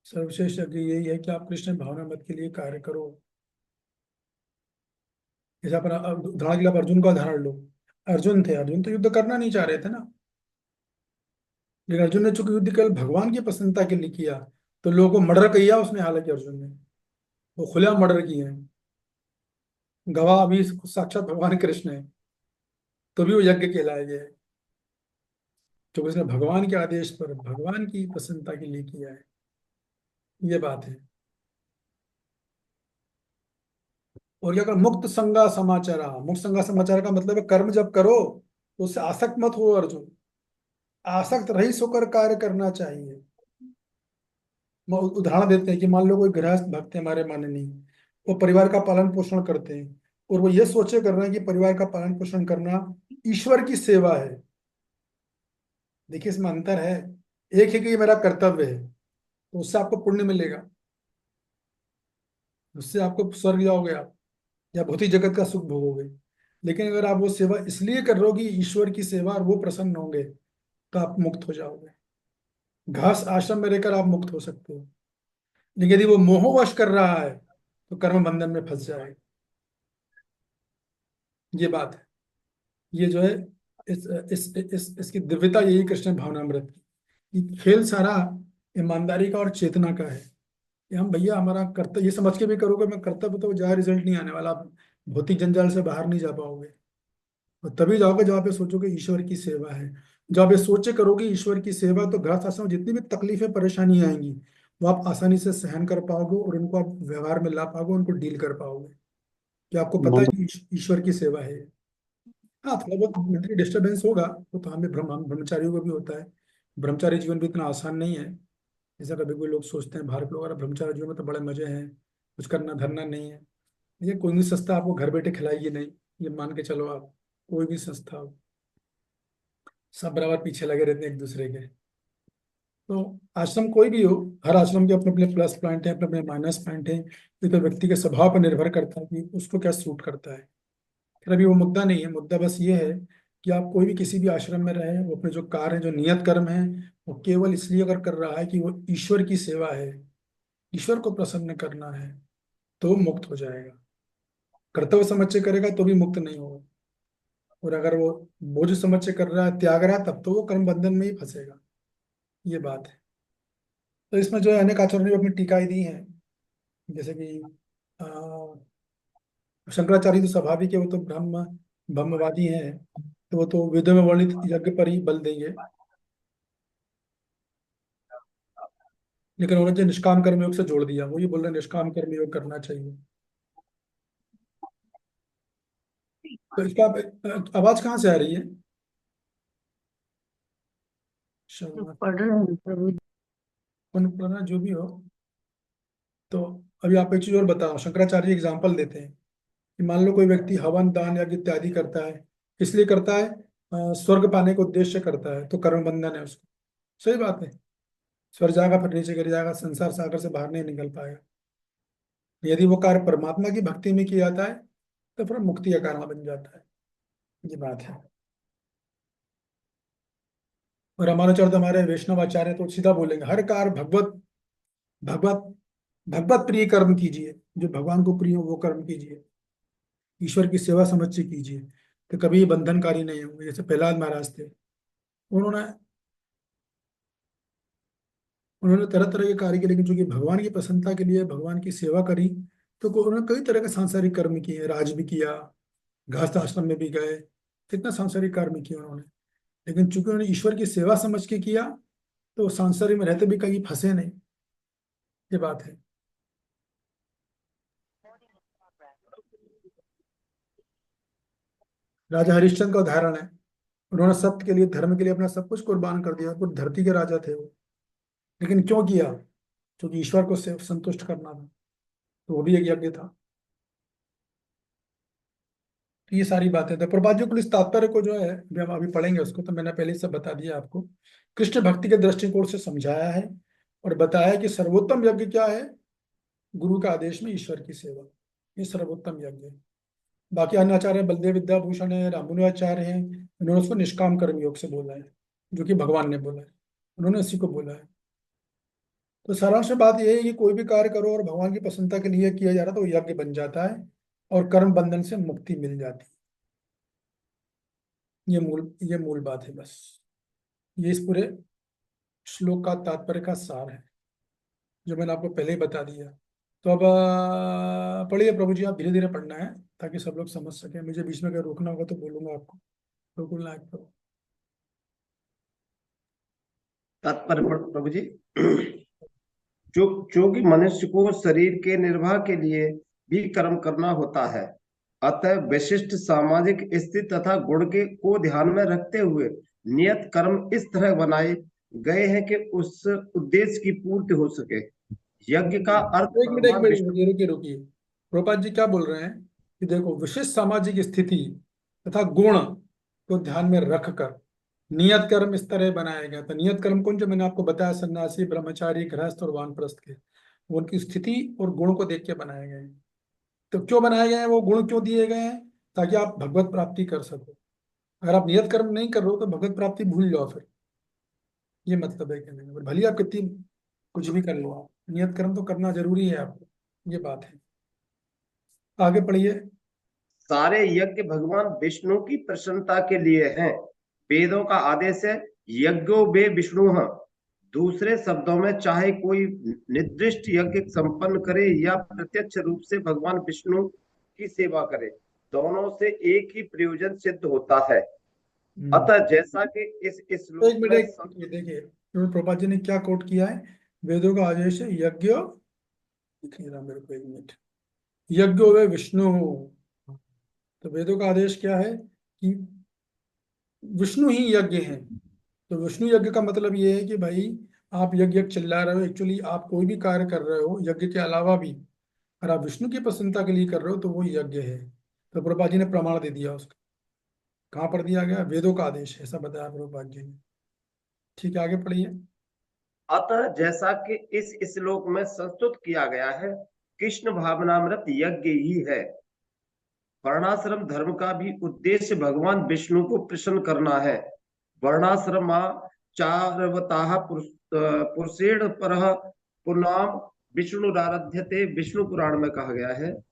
सर्वश्रेष्ठ यज्ञ यही है कि आप कृष्ण भावना मत के लिए कार्य करो। जैसे अपना उदाहरण के लिए आप अर्जुन का उदाहरण लो। अर्जुन थे, अर्जुन तो युद्ध करना नहीं चाह रहे थे ना, लेकिन अर्जुन ने चूंकि युद्ध केवल भगवान की प्रसन्नता के लिए किया, तो लोगों को मर्डर किया उसने। हालांकि अर्जुन ने वो खुलेआम मर्डर किए हैं, गवाह अभी साक्षात भगवान कृष्ण है, तो भी वो यज्ञ कहलाए गए, क्योंकि उसने भगवान के आदेश पर भगवान की प्रसन्नता के लिए किया है। ये बात है। और क्या कर, मुक्त संगा समाचारा, मुक्त संगा समाचार का मतलब है कर्म जब करो तो उससे आसक्त मत हो अर्जुन, आसक्त रहित होकर कार्य करना चाहिए। उदाहरण देते हैं कि मान लो कोई गृहस्थ भक्त है हमारे माननीय, वो परिवार का पालन पोषण करते हैं, और वो ये सोचे कर रहे हैं कि परिवार का पालन पोषण करना ईश्वर की सेवा है। देखिए इसमें अंतर है। एक है कि ये मेरा कर्तव्य है, तो उससे आपको पुण्य मिलेगा, उससे आपको स्वर्ग जाओगे आप, या भौतिक जगत का सुख भोगोगे। लेकिन अगर आप वो सेवा इसलिए कर रहे हो कि ईश्वर की सेवा और वो प्रसन्न होंगे, तो आप मुक्त हो जाओगे। घास आश्रम में रहकर आप मुक्त हो सकते हो, लेकिन यदि वो मोहवश कर रहा है तो कर्म बंधन में फंस जाएगा। ये बात है। ये जो है, इसकी दिव्यता यही कृष्ण भावनामृत की, ये खेल सारा ईमानदारी का और चेतना का है, कि हम भैया हमारा कर्तव्य, ये समझ के भी करोगे मैं कर्तव्य, तो जहाँ रिजल्ट नहीं आने वाला, आप भौतिक जंजाल से बाहर नहीं जा पाओगे। और तभी जाओगे जहाँ पे सोचोगे ईश्वर की सेवा है। जहाँ पे सोचे करोगे ईश्वर की सेवा, तो गृहस्थ आश्रम में जितनी भी तकलीफें परेशानी आएंगी वो आप आसानी से सहन कर पाओगे, और उनको आप व्यवहार में ला पाओगे, उनको डील कर पाओगे, कि आपको पता है नंबर कि ईश्वर की सेवा है। हाँ, थोड़ा बहुत मेंटली डिस्टर्बेंस होगा, वो तो हमें हम ब्रह्मचारियों को भी होता है। ब्रह्मचारी जीवन भी इतना आसान नहीं है, जैसा कभी कोई लोग सोचते हैं। बाहर के लोग, अरे ब्रह्मचारी जीवन में तो बड़े मजे हैं, कुछ करना धरना नहीं है। ये कोई भी संस्था आपको घर बैठे खिलाएगी नहीं, ये मान के चलो आप। कोई भी संस्था हो, सब बराबर पीछे लगे रहते हैं एक दूसरे के। तो आश्रम कोई भी हो, हर आश्रम के अपने अपने प्लस पॉइंट हैं, अपने अपने माइनस पॉइंट हैं। ये तो व्यक्ति के स्वभाव पर निर्भर करता है कि उसको क्या सूट करता है। फिर अभी वो मुद्दा नहीं है, मुद्दा बस ये है कि आप कोई भी किसी भी आश्रम में रहे, वो अपने जो कार्य है, जो नियत कर्म है, वो केवल इसलिए अगर कर रहा है कि वो ईश्वर की सेवा है, ईश्वर को प्रसन्न करना है, तो वो मुक्त हो जाएगा। कर्तव्य समझ के करेगा तो भी मुक्त नहीं होगा। और अगर वो बोझ समझ के कर रहा है, त्याग रहा है, तब तो वो कर्म बंधन में ही फंसेगा। ये बात है। तो इसमें जो है अनेक आचार्यों ने अपनी टीकाएं दी हैं। जैसे कि अ, शंकराचार्य तो स्वाभाविक है, वो तो ब्रह्मवादी हैं, तो वो तो वेदों में वर्णित यज्ञ पर ही बल देंगे। लेकिन उन्होंने जो निष्काम कर्मयोग से जोड़ दिया, वो ये बोल रहे हैं निष्काम कर्मयोग करना चाहिए। तो इसका आवाज कहाँ से आ रही है? शर्मा, पढ़ रहे हैं प्रभु जी। कौन पढ़ रहा है? जो भी हो। तो अभी आप एक चीज और बताओ, शंकराचार्य एग्जाम्पल देते हैं कि मान लो कोई व्यक्ति हवन दान यज्ञ इत्यादि करता है, इसलिए करता है स्वर्ग पाने के उद्देश्य से करता है, तो कर्म बंधन है उसको। सही बात है। स्वर्ग जाएगा फिर नीचे गिर जाएगा, संसार सागर से बाहर नहीं निकल पाएगा। यदि वो कार्य परमात्मा की भक्ति में किया जाता है तो फिर मुक्ति का कारण बन जाता है। ये बात है। और रामानुचार्य हमारे वैष्णव आचार्य तो सीधा बोलेंगे, हर कार्य भगवत भगवत भगवत प्रिय कर्म कीजिए, जो भगवान को प्रिय हो वो कर्म कीजिए, ईश्वर की सेवा समझ से कीजिए, तो कभी बंधनकारी नहीं होंगे। जैसे प्रहलाद महाराज थे, उन्होंने उन्होंने तरह तरह के कार्य किए, लेकिन चूंकि भगवान की प्रसन्नता के लिए भगवान की सेवा करी, तो उन्होंने कई तरह के सांसारिक कर्म किए, राज भी किया, गृहस्थ आश्रम में भी गए, कितना सांसारिक कर्म किए उन्होंने। लेकिन चूंकि उन्होंने ईश्वर की सेवा समझ के किया, तो सांसारिक में रहते भी कहीं फंसे नहीं। ये बात है। राजा हरिश्चंद्र का उदाहरण है, उन्होंने सत्य के लिए, धर्म के लिए अपना सब कुछ कुर्बान कर दिया, पूरी धरती के राजा थे वो। लेकिन क्यों किया? क्योंकि ईश्वर को संतुष्ट करना था, तो वो भी एक यज्ञ था। तो ये सारी बातें थे प्रभुपाद जी को। इस तात्पर्य को जो है अभी हम अभी पढ़ेंगे उसको, तो मैंने पहले से बता दिया आपको। कृष्ण भक्ति के दृष्टिकोण से समझाया है और बताया कि सर्वोत्तम यज्ञ क्या है, गुरु का आदेश में ईश्वर की सेवा, ये सर्वोत्तम यज्ञ है। बाकी अन्य आचार्य बलदेव विद्याभूषण है, रामानुजाचार्य हैं, उन्होंने उसको निष्काम कर्म योग से बोला है, जो कि भगवान ने बोला है, उन्होंने उसी को बोला है। तो सारांश में बात यह है कि कोई भी कार्य करो और भगवान की प्रसन्नता के लिए किया जा रहा है, तो वो यज्ञ बन जाता है और कर्म बंधन से मुक्ति मिल जाती है। ये मूल बात है बस। ये इस पूरे श्लोक का तात्पर्य का सार है, जो मैंने आपको पहले ही बता दिया। तो अब पढ़िए प्रभु जी, आप धीरे धीरे पढ़ना है ताकि सब लोग समझ सके। मुझे बीच में अगर रोकना होगा तो बोलूंगा आपको, बिल्कुल ना करो। तात्पर्य प्रभु जी। जो जो कि मनुष्य को शरीर के निर्वाह के लिए भी कर्म करना होता है, अतः विशिष्ट सामाजिक स्थिति तथा गुण के को ध्यान में रखते हुए नियत कर्म इस तरह बनाए गए हैं कि उस उद्देश्य की पूर्ति हो सके। यज्ञ का अर्थ एक भगवान मिनट विष्णु। रुकिए रुकिए रुकिए। प्रभुपाद जी क्या बोल रहे हैं कि देखो, विशिष्ट सामाजिक स्थिति तथा गुण को ध्यान में रखकर नियत कर्म इस तरह बनाया गया था। नियत कर्म कौन, जो मैंने आपको बताया, सन्यासी, ब्रह्मचारी, गृहस्थ और वानप्रस्थ के, वो उनकी स्थिति और गुण को देख के बनाए गए हैं। तो क्यों बनाए गए हैं, वो गुण क्यों दिए गए हैं? ताकि आप भगवत प्राप्ति कर सको। अगर आप नियत कर्म नहीं कर रहे हो तो भगवत प्राप्ति भूल जाओ फिर। ये मतलब है कहने का, भले आप कितनी कुछ भी कर लो, आप नियत कर्म तो करना जरूरी है आपको। ये बात है। आगे पढ़िए। सारे यज्ञ भगवान विष्णु की प्रसन्नता के लिए हैं। वेदों का आदेश है यज्ञो वे विष्णु। दूसरे शब्दों में, चाहे कोई निर्दिष्ट यज्ञ संपन्न करे या प्रत्यक्ष रूप से भगवान विष्णु की सेवा करे, दोनों से एक ही प्रयोजन सिद्ध होता है। अतः जैसा कि इस एक श्लोक मिनट, में ये देखिए प्रभुपाद जी ने क्या कोट किया है। वेदों का आदेश है यज्ञ, दिख नहीं रहा मेरे को, एक मिनट, यज्ञो वे विष्णु। तो वेदों का आदेश क्या है कि विष्णु ही यज्ञ हैं। तो विष्णु यज्ञ का मतलब ये है कि भाई आप यज्ञ चिल्ला रहे हो, एक्चुअली आप कोई भी कार्य कर रहे हो यज्ञ के अलावा भी, अगर आप विष्णु की प्रसन्नता के लिए कर रहे हो तो वो यज्ञ है। तो प्रभुपाद जी ने प्रमाण दे दिया उसका। कहाँ पर दिया गया? वेदों का आदेश है, ऐसा बताया प्रभुपाद जी ने। ठीक है, आगे पढ़िए। अतः जैसा कि इस श्लोक में संस्तुत किया गया है, कृष्ण भावनामृत यज्ञ ही है। वर्णाश्रम धर्म का भी उद्देश्य भगवान विष्णु को प्रसन्न करना है। वर्णाश्रमाचारवताः पुरुषेण परः पुनाम विष्णुराराध्यते, विष्णु पुराण में कहा गया है।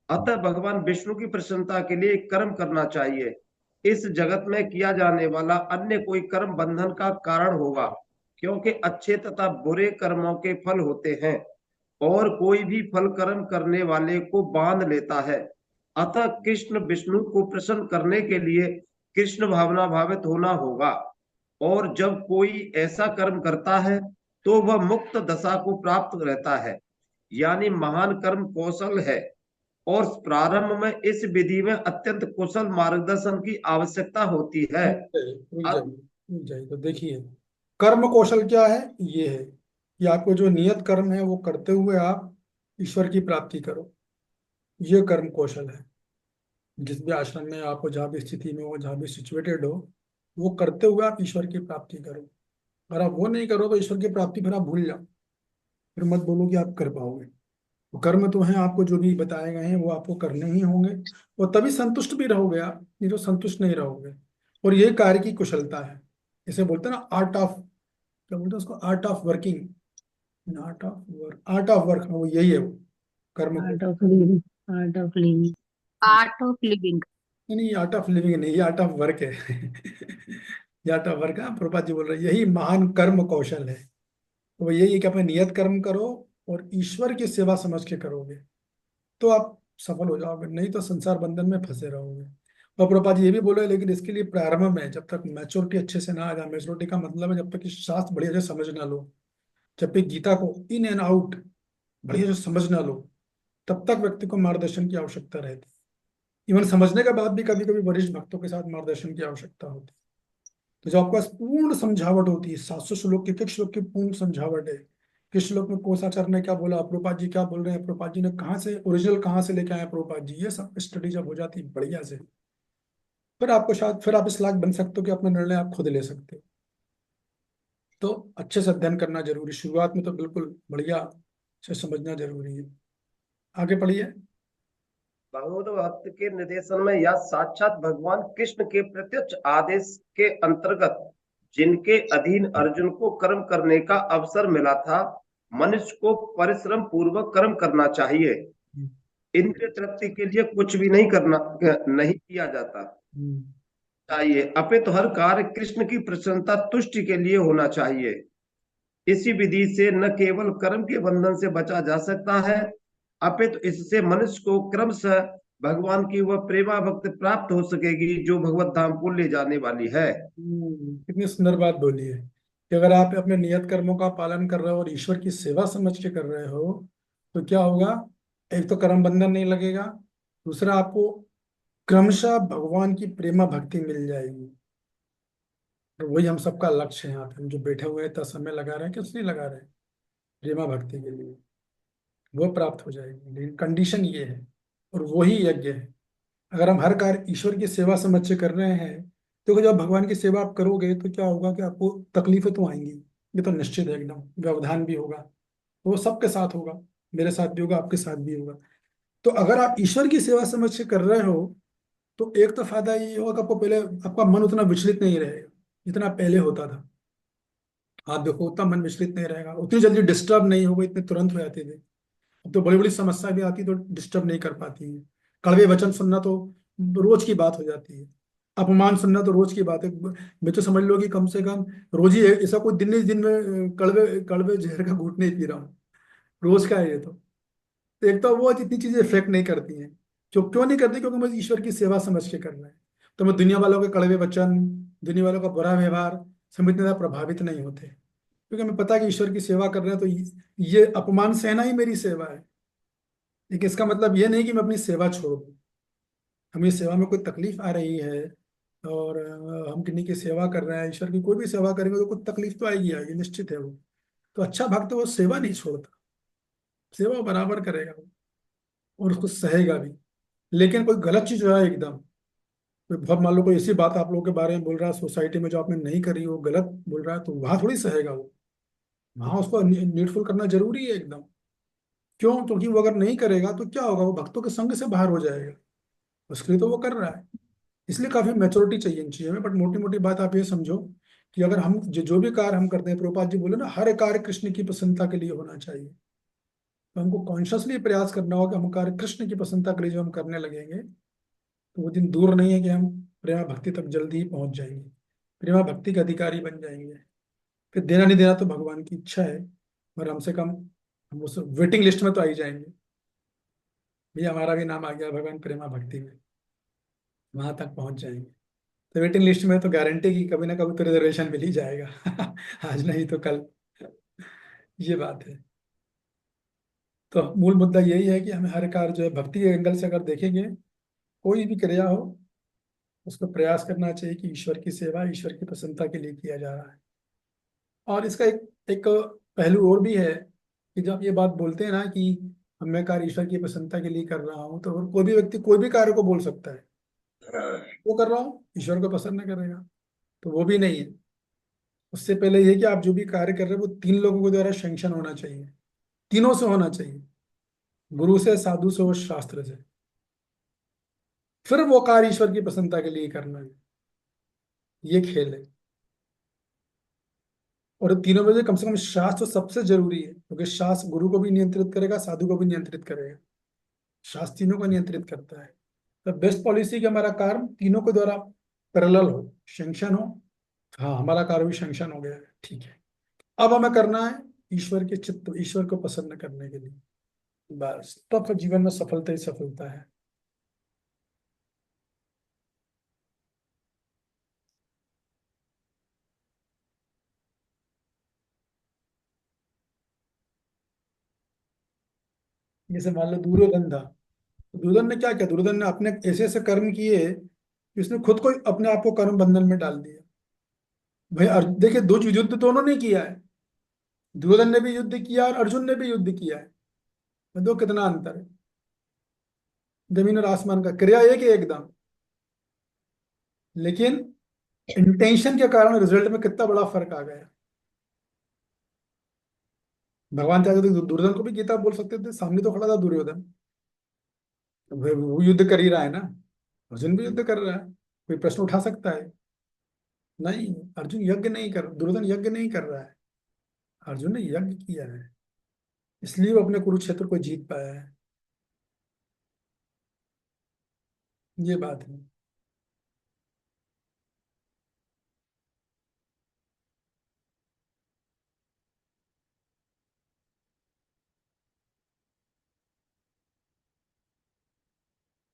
अतः भगवान विष्णु की प्रसन्नता के लिए कर्म करना चाहिए। इस जगत में किया जाने वाला अन्य कोई कर्म बंधन का कारण होगा, क्योंकि अच्छे तथा बुरे कर्मों के फल होते हैं और कोई भी फल कर्म करने वाले को बांध लेता है। अतः कृष्ण विष्णु को प्रसन्न करने के लिए कृष्ण भावना भावित होना होगा, और जब कोई ऐसा कर्म करता है तो वह मुक्त दशा को प्राप्त रहता है, यानी महान कर्म कौशल है। और प्रारंभ में इस विधि में अत्यंत कुशल मार्गदर्शन की आवश्यकता होती है। रुक जाइए। तो देखिए, कर्म कौशल क्या है? ये है कि आपको जो नियत कर्म है वो करते हुए आप ईश्वर की प्राप्ति करो। ये कर्म कौशल है। जिस भी आश्रम में आप हो, जहाँ भी स्थिति में हो, जहाँ भी सिचुएटेड हो, वो करते हुए आप ईश्वर की प्राप्ति करो। अगर आप वो नहीं करो तो ईश्वर की प्राप्ति फिर आप भूल जाओ। फिर मत बोलो कि आप कर पाओगे। वो कर्म तो हैं, आपको जो भी बताए गए हैं वो आपको करने ही होंगे, और तभी संतुष्ट भी रहोगे आप, नहीं तो संतुष्ट नहीं रहोगे। और ये कार्य की कुशलता है। इसे बोलते हैं ना आर्ट ऑफ, क्या बोलते हैं उसको, art of working, art of work, वो यही है वो कर्म को। Art of living, art of living. Art of living. नहीं, आर्ट ऑफ लिविंग नहीं, ये आर्ट ऑफ वर्क है। ये आर्ट ऑफ वर्क है, प्रभुपाद जी बोल रहे हैं यही महान कर्म कौशल है। तो वो यही है कि अपने नियत कर्म करो और ईश्वर की सेवा समझ के करोगे तो आप सफल हो जाओगे, नहीं तो संसार बंधन में फंसे रहोगे। और प्रभुपाद जी ये भी बोले, लेकिन इसके लिए प्रारंभ में जब तक मैच्योरिटी अच्छे से ना आ जाए, मैच्योरिटी का मतलब है जब तक कि शास्त्र बढ़िया से समझ ना लो, जब तक गीता को इन एंड आउट बढ़िया से समझ ना लो, तब तक व्यक्ति को मार्गदर्शन की आवश्यकता रहती है। इवन समझने के बाद भी कभी कभी वरिष्ठ भक्तों के साथ मार्गदर्शन की आवश्यकता होती है। तो जब आपके पास पूर्ण समझावट होती है, 700 श्लोक के एक श्लोक की पूर्ण समझावट है, किस श्लोक में कोसाचार्य ने क्या बोला, प्रभुपाद जी क्या बोल रहे हैं, प्रभुपाद जी ने कहाँ से ओरिजिनल कहाँ से लेके आए प्रभुपाद जी, ये सब स्टडी जब हो जाती है बढ़िया से, फिर आपको शायद फिर आप इस लायक बन सकते हो कि अपना निर्णय आप खुद ले सकते हो। तो अच्छे से अध्ययन करना जरूरी, शुरुआत में तो बिल्कुल बढ़िया से समझना जरूरी है। आगे पढ़िए। भगवत भक्त के निर्देशन में या साक्षात भगवान कृष्ण के प्रत्यक्ष आदेश के अंतर्गत जिनके अधीन अर्जुन को कर्म करने का अवसर मिला था, मनुष्य को परिश्रम पूर्वक कर्म करना चाहिए। इंद्रिय तृप्ति के लिए कुछ भी नहीं किया जाता चाहिए, अपितु हर कार्य कृष्ण की प्रसन्नता तुष्टि के लिए होना चाहिए। इसी विधि से न केवल कर्म के बंधन से बचा जा सकता है, अपितु इससे मनुष्य को क्रमशः भगवान की वह प्रेमा भक्ति प्राप्त हो सकेगी जो भगवत धाम को ले जाने वाली है। कितनी सुंदर बात बोली है कि अगर आप अपने नियत कर्मों का पालन कर रहे हो और ईश्वर की सेवा समझ के कर रहे हो तो क्या होगा, एक तो कर्म बंधन नहीं लगेगा, दूसरा आपको क्रमशः भगवान की प्रेमा भक्ति मिल जाएगी। तो वही हम सबका लक्ष्य है। यहाँ पे हम जो बैठे हुए हैं इतना समय लगा रहे हैं, किस लिए लगा रहे हैं? प्रेमा भक्ति के लिए। वो प्राप्त हो जाएगी, लेकिन कंडीशन ये है, और वही यज्ञ है। अगर हम हर कार्य ईश्वर की सेवा समझ से कर रहे हैं तो जब भगवान की सेवा आप करोगे तो क्या होगा कि आपको तकलीफें तो आएंगी, ये तो निश्चित है एकदम, व्यवधान भी होगा, तो वो सबके साथ होगा, मेरे साथ भी होगा, आपके साथ भी होगा। तो अगर आप ईश्वर की सेवा समझ से कर रहे हो तो एक तो फायदा ये होगा कि आपको पहले आपका मन उतना विचलित नहीं रहेगा जितना पहले होता था। आप देखो उतना मन विचलित नहीं रहेगा, उतनी जल्दी डिस्टर्ब नहीं होगा, इतने तुरंत हो जाते थे। अब तो बड़ी बड़ी समस्या भी आती तो डिस्टर्ब नहीं कर पाती है। कड़वे वचन सुनना तो रोज की बात हो जाती है, अपमान सुनना तो रोज की बात है। मैं तो समझ लो कि कम से कम रोज ही ऐसा कोई दिन नहीं दिन में कड़वे कड़वे जहर का घूंट नहीं पी रहा हूँ, रोज का है ये तो एक तो वो इतनी चीजें इफेक्ट नहीं करती हैं। क्यों नहीं करती? क्योंकि मैं ईश्वर की सेवा समझ के कर रहे हैं, तो मैं दुनिया वालों के कड़वे वचन, दुनिया वालों का बुरा व्यवहार से इतना ज्यादा प्रभावित नहीं होते, क्योंकि हमें पता है कि ईश्वर की सेवा कर रहे हैं तो ये अपमान सहना ही मेरी सेवा है। लेकिन इसका मतलब ये नहीं कि मैं अपनी सेवा छोड़ दूं। हमें सेवा में कोई तकलीफ आ रही है और हम किन्हीं की सेवा कर रहे हैं, ईश्वर की कोई भी सेवा करेंगे तो कुछ तकलीफ तो आएगी, निश्चित है वो। तो अच्छा भक्त वो सेवा नहीं छोड़ता, सेवा बराबर करेगा वो, और उसको सहेगा भी। लेकिन कोई गलत चीज हो जाए एकदम कोई बहुत मान लो कोई ऐसी बात आप लोगों के बारे में बोल रहा है सोसाइटी में जो आपने नहीं करी, वो गलत बोल रहा है, तो वहां थोड़ी सहेगा वो। वहां उसको नीडफुल करना जरूरी है एकदम। क्यों? क्योंकि वो अगर नहीं करेगा तो क्या होगा, वो भक्तों के संग से बाहर हो जाएगा। उसके लिए तो वो कर रहा है। इसलिए काफी मैच्योरिटी चाहिए इन चीजों में। बट मोटी मोटी बात आप ये समझो कि अगर हम जो भी कार्य हम करते हैं, प्रभुपाद जी बोले ना, हर कार्य कृष्ण की प्रसन्नता के लिए होना चाहिए। तो हमको कॉन्शियसली प्रयास करना होगा कि हम कार्य कृष्ण की प्रसन्नता के लिए जो हम करने लगेंगे, तो वो दिन दूर नहीं है कि हम प्रेमा भक्ति तक जल्दी ही पहुंच जाएंगे, प्रेमा भक्ति के अधिकारी बन जाएंगे। फिर देना नहीं देना तो भगवान की इच्छा है, पर हमसे कम हम उस वेटिंग लिस्ट में तो आ ही जाएंगे। भैया हमारा भी नाम आ गया भगवान प्रेमा भक्ति में, वहां तक पहुंच जाएंगे। तो वेटिंग लिस्ट में तो गारंटी की कभी ना कभी तो रिजर्वेशन मिल ही जाएगा। आज नहीं तो कल। ये बात है। तो मूल मुद्दा यही है कि हमें हर कार्य जो है भक्ति के एंगल से अगर देखेंगे, कोई भी क्रिया हो, उसको प्रयास करना चाहिए कि ईश्वर की सेवा, ईश्वर की प्रसन्नता के लिए किया जा रहा है। और इसका एक एक पहलू और भी है कि जब ये बात बोलते हैं ना कि मैं कार्य ईश्वर की प्रसन्नता के लिए कर रहा हूँ, तो कोई भी व्यक्ति कोई भी कार्य को बोल सकता है, वो कर रहा हूँ ईश्वर को प्रसन्न करेगा, तो वो भी नहीं है। उससे पहले ये कि आप जो भी कार्य कर रहे हैं वो तीन लोगों के द्वारा सैंक्शन होना चाहिए, तीनों से होना चाहिए, गुरु से, साधु से और शास्त्र से। फिर वो कार्य ईश्वर की प्रसन्नता के लिए करना है। ये खेल है। और तीनों में से कम शास्त्र सबसे जरूरी है, क्योंकि शास्त्र गुरु को भी नियंत्रित करेगा, साधु को भी नियंत्रित करेगा। शास्त्र तीनों को नियंत्रित करता है। तो बेस्ट पॉलिसी कि हमारा कार्य तीनों के द्वारा पैरेलल हो, सैंक्शन हो। हाँ, हमारा कार्य भी सैंक्शन हो गया है, ठीक है। अब हमें करना है ईश्वर के चित्त, ईश्वर को प्रसन्न करने के लिए, बस। तब तो जीवन में सफलता ही सफलता है। जैसे मान लो दुर्योधन था, तो दुर्योधन ने क्या किया? दुर्योधन ने अपने ऐसे ऐसे कर्म किए कि उसने खुद को अपने आप को कर्म बंधन में डाल दिया। भाई देखिए, दो युद्ध दोनों ने किया है। दुर्योधन ने भी युद्ध किया और अर्जुन ने भी युद्ध किया है। दो कितना अंतर है, जमीन और आसमान का। क्रिया एक ही एकदम, लेकिन इंटेंशन के कारण रिजल्ट में कितना बड़ा फर्क आ गया। भगवान चाहते थे दुर्योधन को भी गीता बोल सकते थे, सामने तो खड़ा था दुर्योधन। वो युद्ध कर ही रहा है ना, अर्जुन भी युद्ध कर रहा है, कोई प्रश्न उठा सकता है? नहीं, अर्जुन यज्ञ नहीं कर, दुर्योधन यज्ञ नहीं कर रहा है, अर्जुन ने यज्ञ किया है, इसलिए वो अपने कुरुक्षेत्र को जीत पाया है। ये बात है।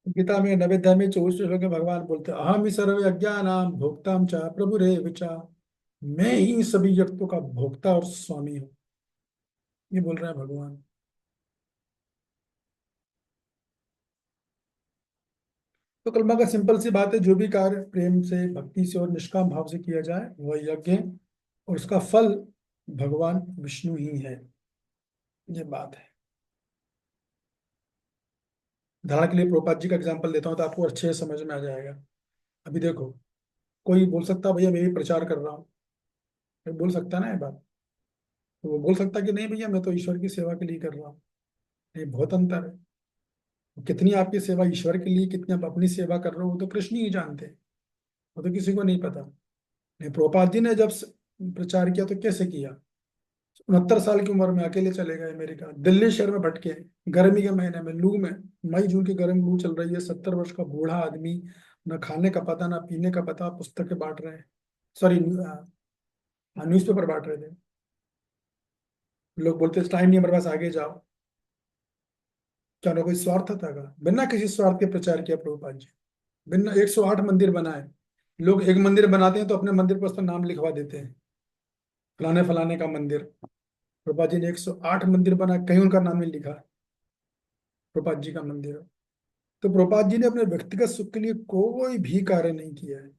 गीता में 90 अध्याय में 24 श्लोक में भगवान बोलते हैं, अहम ही सर्व यज्ञानाम भोक्ताम च प्रभु रे चा, मैं ही सभी यज्ञों का भोक्ता और स्वामी हूँ। ये बोल रहे हैं भगवान। तो कलमा का सिंपल सी बात है, जो भी कार्य प्रेम से, भक्ति से और निष्काम भाव से किया जाए वह यज्ञ है, और उसका फल भगवान विष्णु ही है। ये बात है। उदाहरण के लिए प्रभुपाद जी का एग्जाम्पल देता हूँ तो आपको अच्छे से समझ में आ जाएगा। अभी देखो, कोई बोल सकता है भैया मैं भी प्रचार कर रहा हूँ, कोई बोल सकता है ना ये बात। तो वो बोल सकता है कि नहीं भैया मैं तो ईश्वर की सेवा के लिए कर रहा हूँ। नहीं, बहुत अंतर है। कितनी आपकी सेवा ईश्वर के लिए, कितनी आप अपनी सेवा कर रहे हो, वो तो कृष्ण ही जानते हैं, वो तो किसी को नहीं पता। नहीं, प्रभुपाद जी ने जब प्रचार किया तो कैसे किया? 69 साल की उम्र में अकेले चले गए अमेरिका, दिल्ली शहर में भटके, गर्मी के महीने में, लू में, मई जून की गर्म लू चल रही है, 70 वर्ष का बूढ़ा आदमी, ना खाने का पता ना पीने का पता, पुस्तकें बांट रहे हैं, सॉरी न्यूज़पेपर बांट रहे थे। लोग बोलते टाइम नहीं हमारे पास, आगे जाओ। क्या ना कोई स्वार्थ था का? बिना किसी स्वार्थ के प्रचार किया प्रभुपाद जी। बिना 108 मंदिर बनाए। लोग एक मंदिर बनाते हैं तो अपने मंदिर पर उस पर नाम लिखवा देते हैं, फलाने फलाने का मंदिर। प्रभुपाद जी ने 108 मंदिर बनाए, कहीं उनका नाम नहीं लिखा प्रभुपाद जी का मंदिर। तो प्रभुपाद जी ने अपने व्यक्तिगत सुख के लिए कोई भी कार्य नहीं किया है।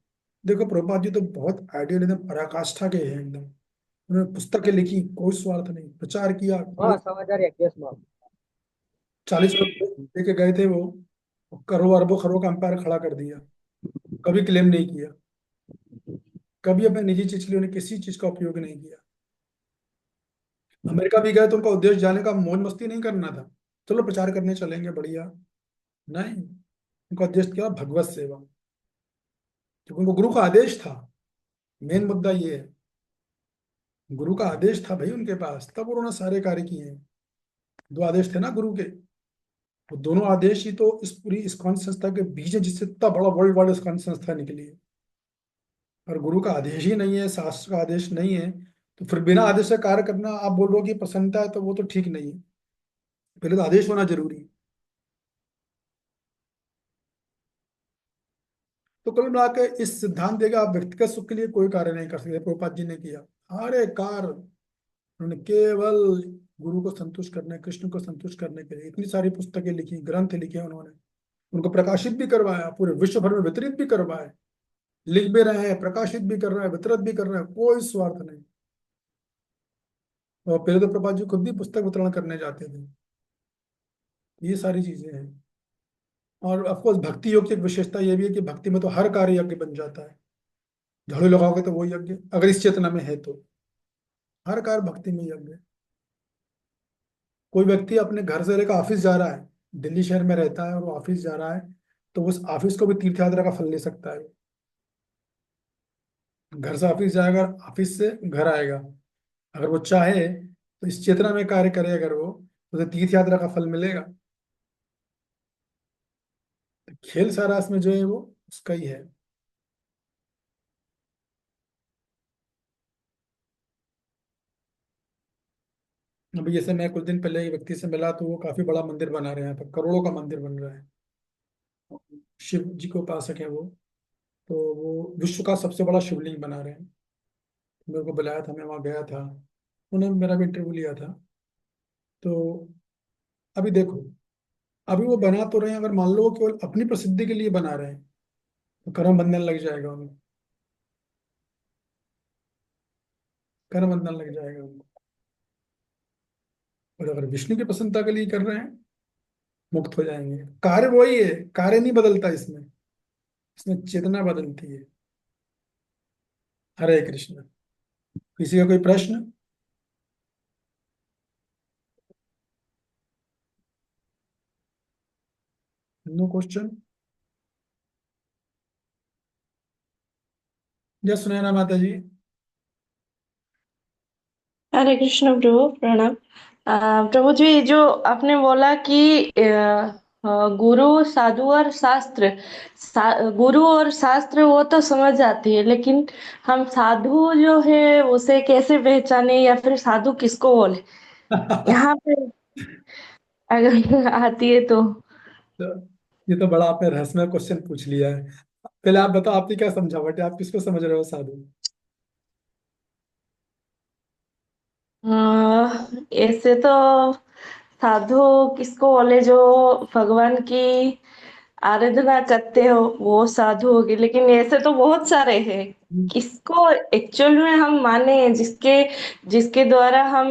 देखो, प्रभुपाद जी तो बहुत आइडियल, एकदम पराकाष्ठा के हैं एकदम। उन्होंने पुस्तकें लिखी, कोई स्वार्थ नहीं, प्रचार किया, हाँ 6,000 ₹40 लेके गए थे वो, करोड़ों अरबों खरबों का एम्पायर खड़ा कर दिया। कभी क्लेम नहीं किया, कभी अपने निजी चीज के लिए उन्हें किसी चीज का उपयोग नहीं किया। अमेरिका भी गए तो उनका उद्देश्य जाने का मौज मस्ती नहीं करना था, चलो प्रचार करने चलेंगे बढ़िया, नहीं, उनका उद्देश्य क्या, भगवत सेवा, क्योंकि उनको गुरु का आदेश था। मेन मुद्दा ये है, गुरु का आदेश था भाई उनके पास, तब उन्होंने सारे कार्य किए हैं। दो आदेश थे ना गुरु के, वो दोनों आदेश ही तो इस पूरी इस्कॉन संस्था के बीज है, जिससे इतना बड़ा वर्ल्ड वाइड इस्कॉन संस्था निकली है। और गुरु का आदेश ही नहीं है, शास्त्र का आदेश नहीं है, तो फिर बिना आदेश से कार्य करना, आप बोल रहे हो कि प्रसन्नता है, तो वो तो ठीक नहीं है। पहले तो आदेश होना जरूरी है। तो कुल मिला के इस सिद्धांत देगा, आप व्यक्तिगत सुख के लिए कोई कार्य नहीं कर सकते, प्रभुपाद जी ने किया सारे कार्य, उन्होंने केवल गुरु को संतुष्ट करने, कृष्ण को संतुष्ट करने के लिए इतनी सारी पुस्तकें लिखी, ग्रंथ लिखे उन्होंने, उनको प्रकाशित भी करवाया, पूरे विश्व भर में वितरित भी करवाए, लिख भी रहे हैं, प्रकाशित भी कर रहे हैं, वितरित भी कर रहे हैं, कोई स्वार्थ नहीं। और पहले तो प्रभुपाद जी खुद भी पुस्तक वितरण करने जाते थे। ये सारी चीजें हैं। और ऑफकोर्स भक्ति योग की एक विशेषता ये भी है कि भक्ति में तो हर कार्य यज्ञ बन जाता है। झाड़ू लगाओगे तो वो यज्ञ, अगर इस चेतना में है तो हर कार्य भक्ति में यज्ञ है। कोई व्यक्ति अपने घर से लेकर ऑफिस जा रहा है, दिल्ली शहर में रहता है और वो ऑफिस जा रहा है, तो उस ऑफिस को भी तीर्थ यात्रा का फल ले सकता है। घर से ऑफिस जाएगा, ऑफिस से घर आएगा, अगर वो चाहे तो इस चेतना में कार्य करे, अगर वो, तो उसे तीर्थ यात्रा का फल मिलेगा। तो खेल सारा इसमें जो है वो उसका ही है। अभी जैसे मैं कुछ दिन पहले एक व्यक्ति से मिला, तो वो काफी बड़ा मंदिर बना रहे हैं, यहाँ पर करोड़ों का मंदिर बन रहा है, शिव जी को उपासक है वो। तो वो विश्व का सबसे बड़ा शिवलिंग बना रहे हैं। मेरे को बुलाया था, मैं वहाँ गया था, उन्होंने मेरा भी इंटरव्यू लिया था। तो अभी देखो, अभी वो बना तो रहे हैं, अगर मान लो वो केवल अपनी प्रसिद्धि के लिए बना रहे हैं, तो कर्म बंधन लग जाएगा उनको, कर्म बंधन लग जाएगा उनको। और अगर विष्णु की प्रसन्नता के लिए कर रहे हैं, मुक्त हो जाएंगे। कार्य वही है, कार्य नहीं बदलता इसमें, इसमें चेतना बदलती है। हरे कृष्ण। किसी का कोई प्रश्न? No question? जय सुनैना माता जी। हरे कृष्ण प्रभु, प्रणाम। प्रभु जी, जो आपने बोला कि गुरु साधु और शास्त्र, गुरु और शास्त्र वो तो समझ आती है, लेकिन हम साधु जो है उसे कैसे पहचाने, या फिर साधु किसको बोले, यहाँ पे अगर आती है तो। तो ये तो बड़ा आपने रहस्यमय क्वेश्चन पूछ लिया है। पहले आप बताओ, आपने क्या समझावट है, आप किसको समझ रहे हो साधु? ऐसे तो साधु किसको बोले, जो भगवान की आराधना करते हो वो साधु होगी, लेकिन ऐसे तो बहुत सारे हैं। किसको एक्चुअल में हम माने, जिसके जिसके द्वारा हम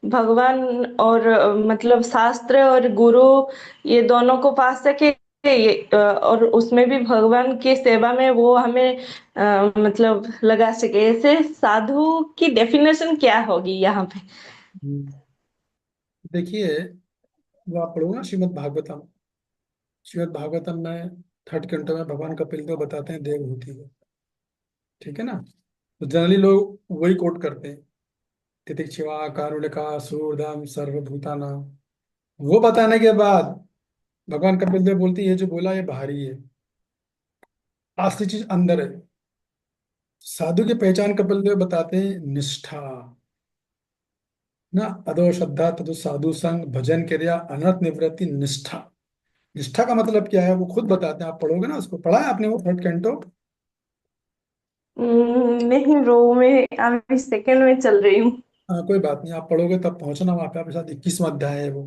भगवान और मतलब शास्त्र और गुरु ये दोनों को पा सके, और उसमें भी भगवान की सेवा में वो हमें मतलब लगा सके, ऐसे साधु की डेफिनेशन क्या होगी यहाँ पे? हम्म, देखिए, वो आप पढ़ो ना श्रीमद् भागवतम, श्रीमद् भागवतम में थर्ड कैंटो में भगवान कपिल देव बताते हैं देवहूति को, ठीक है ना? तो जनरली लोग वही कोट करते हैं, तितिक्षिवा कारुणिका सूर्यधम सर्वभूतानां। वो बताने के बाद भगवान कपिल देव बोलते हैं, ये जो बोला ये बाहरी है, असली चीज अंदर है। साधु की पहचान कपिल देव बताते हैं निष्ठा, ना अदो श्रद्धा तदु साधु संग भजन क्रिया अनर्थ निवृत्ति निष्ठा। निष्ठा का मतलब क्या है वो खुद बताते हैं, आप पढ़ोगे ना, उसको पढ़ा है आपने वो थर्ड कैंटो? नहीं ब्रो, मैं अभी सेकंड में चल रही हूँ। हाँ कोई बात नहीं, आप पढ़ोगे तब पहुंचना वहां पे, आपके साथ 21वां अध्याय है वो।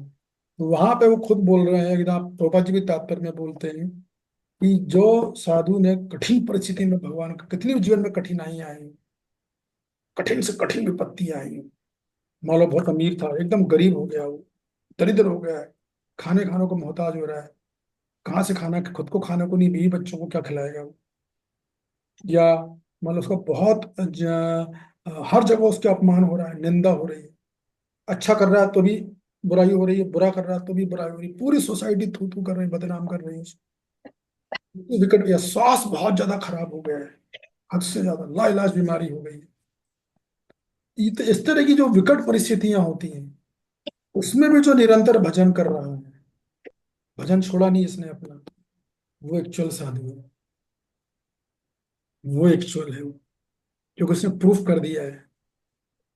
तो वहां पे वो खुद बोल रहे हैं, एकदम प्रभुपाद जी भी तात्पर्य में बोलते हैं कि जो साधु ने कठिन परिस्थिति में भगवान का, कितनी जीवन में कठिनाई आई, कठिन से कठिन विपत्ति आई, मान लो बहुत अमीर था, एकदम गरीब हो गया, वो दरिद्र हो गया है, खाने खाने को मोहताज हो रहा है, कहाँ से खाना, खुद को खाने को नहीं, बीवी बच्चों को क्या खिलाएगा वो, या मतलब उसका बहुत हर जगह उसके अपमान हो रहा है, निंदा हो रही है, अच्छा कर रहा है तो भी बुराई हो रही है, बुरा कर रहा है तो भी बुराई हो रही है, पूरी सोसाइटी थू थू कर रही है, बदनाम कर रही है उसको। विकट या स्वास्थ्य बहुत ज्यादा खराब हो गया है, हद से ज्यादा लाइलाज बीमारी हो गई है। ये तो इस तरह की जो विकट परिस्थितियां होती हैं, उसमें भी जो निरंतर भजन कर रहा है, भजन छोड़ा नहीं इसने अपना, वो एक्चुअल साधु है, वो एक्चुअल है वो, क्योंकि उसने प्रूफ कर दिया है।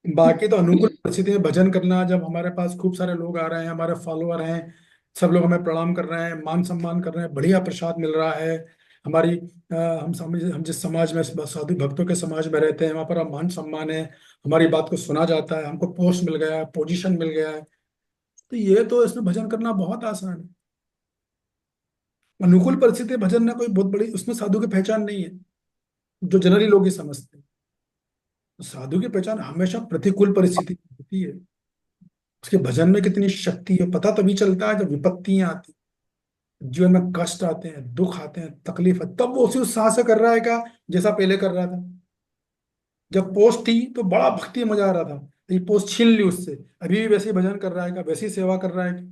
बाकी तो अनुकूल परिस्थिति में भजन करना, जब हमारे पास खूब सारे लोग आ रहे हैं, हमारे फॉलोअर हैं, सब लोग हमें प्रणाम कर रहे हैं, मान सम्मान कर रहे हैं, बढ़िया प्रसाद मिल रहा है, हमारी हम जिस समाज में, साधु भक्तों के समाज में रहते हैं, वहां पर मान सम्मान है, हमारी बात को सुना जाता है, हमको पोस्ट मिल गया है, पोजीशन मिल गया है, तो ये तो इसमें भजन करना बहुत आसान है। अनुकूल परिस्थिति भजन ना कोई बहुत बड़ी उसमें साधु की पहचान नहीं है, जो जनरली लोग ये समझते हैं। तो साधु की पहचान हमेशा प्रतिकूल परिस्थिति में होती है। उसके भजन में कितनी शक्ति है पता तभी चलता है जब विपत्तियां आती, जीवन में कष्ट आते हैं, दुख आते हैं, तकलीफ है, तब वो उसी उत्साह से कर रहा है क्या, जैसा पहले कर रहा था। जब पोस्ट थी तो बड़ा भक्ति में मजा आ रहा था, तो ये पोस्ट छीन ली उससे, अभी भी वैसे ही भजन कर रहा है क्या, वैसी ही सेवा कर रहा है क्या?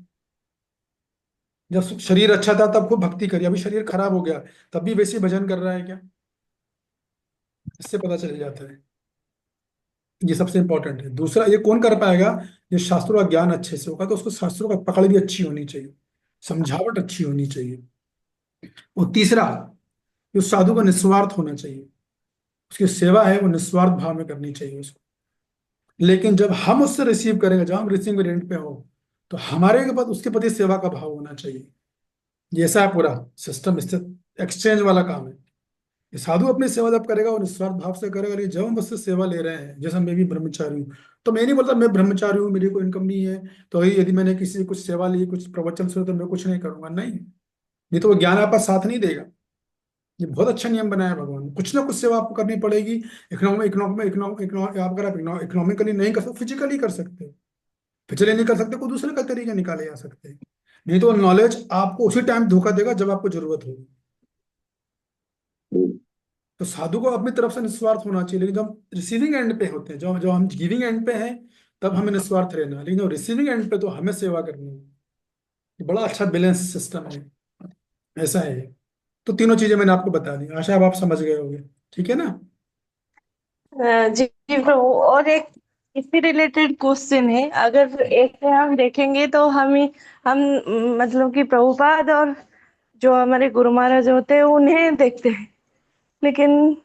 जब शरीर अच्छा था तब खूब भक्ति करी, अभी शरीर खराब हो गया तब भी वैसे ही भजन कर रहा है क्या? इससे पता चल जाता है। ये सबसे इंपॉर्टेंट है। दूसरा, ये कौन कर पाएगा, ये शास्त्रों का ज्ञान अच्छे से होगा, तो उसको शास्त्रों का पकड़ भी अच्छी होनी चाहिए, समझावट अच्छी होनी चाहिए। और तीसरा, जो साधु का निस्वार्थ होना चाहिए, उसकी सेवा है वो निस्वार्थ भाव में करनी चाहिए उसको। लेकिन जब हम उससे रिसीव करेंगे, जब हम रिसीविंग एंड पे हो, तो हमारे के बाद उसके प्रति सेवा का भाव होना चाहिए। ये ऐसा है पूरा सिस्टम, इससे एक्सचेंज वाला काम है। ये साधु अपनी सेवा जब करेगा और निस्वार्थ भाव से करेगा, लेकिन जब हम उससे सेवा ले रहे हैं, जैसे मैं भी ब्रह्मचारी हूँ, तो मैं नहीं बोलता मैं ब्रह्मचारी हूँ मेरी कोई इनकम नहीं है, तो यदि मैंने किसी से कुछ सेवा ली, कुछ प्रवचन सुने, तो मैं कुछ नहीं करूंगा, नहीं, नहीं तो वो ज्ञान आपका साथ नहीं देगा। ये बहुत अच्छा नियम बनाया है भगवान ने, कुछ ना कुछ सेवा आपको करनी पड़ेगी। आप अगर इकोनॉमिकली नहीं कर सकते, फिजिकली कर सकते हो, फिजिकली नहीं कर सकते, कोई दूसरे का तरीका निकाले जा सकते हैं। नहीं तो नॉलेज आपको उसी टाइम धोखा देगा जब आपको जरूरत होगी। तो साधु को अपनी तरफ से निस्वार्थ होना चाहिए, लेकिन जब हम रिसीविंग एंड पे होते हैं, जब जब हम गिविंग एंड पे हैं, तब हमें निस्वार्थ रहना है, लेकिन जब रिसीविंग एंड पे तो हमें सेवा करनी है। ये बड़ा अच्छा बैलेंस सिस्टम है, ऐसा है। तो तीनों चीजें मैंने आपको बता दी, आशा अब आप समझ गए होंगे, ठीक है ना? जी जी प्रभु, और एक इससे रिलेटेड क्वेश्चन है। अगर एक से हम देखेंगे तो हम मतलब कि प्रभुपाद और जो हमारे गुरु महाराज होते हैं उन्हें देखते हैं, लेकिन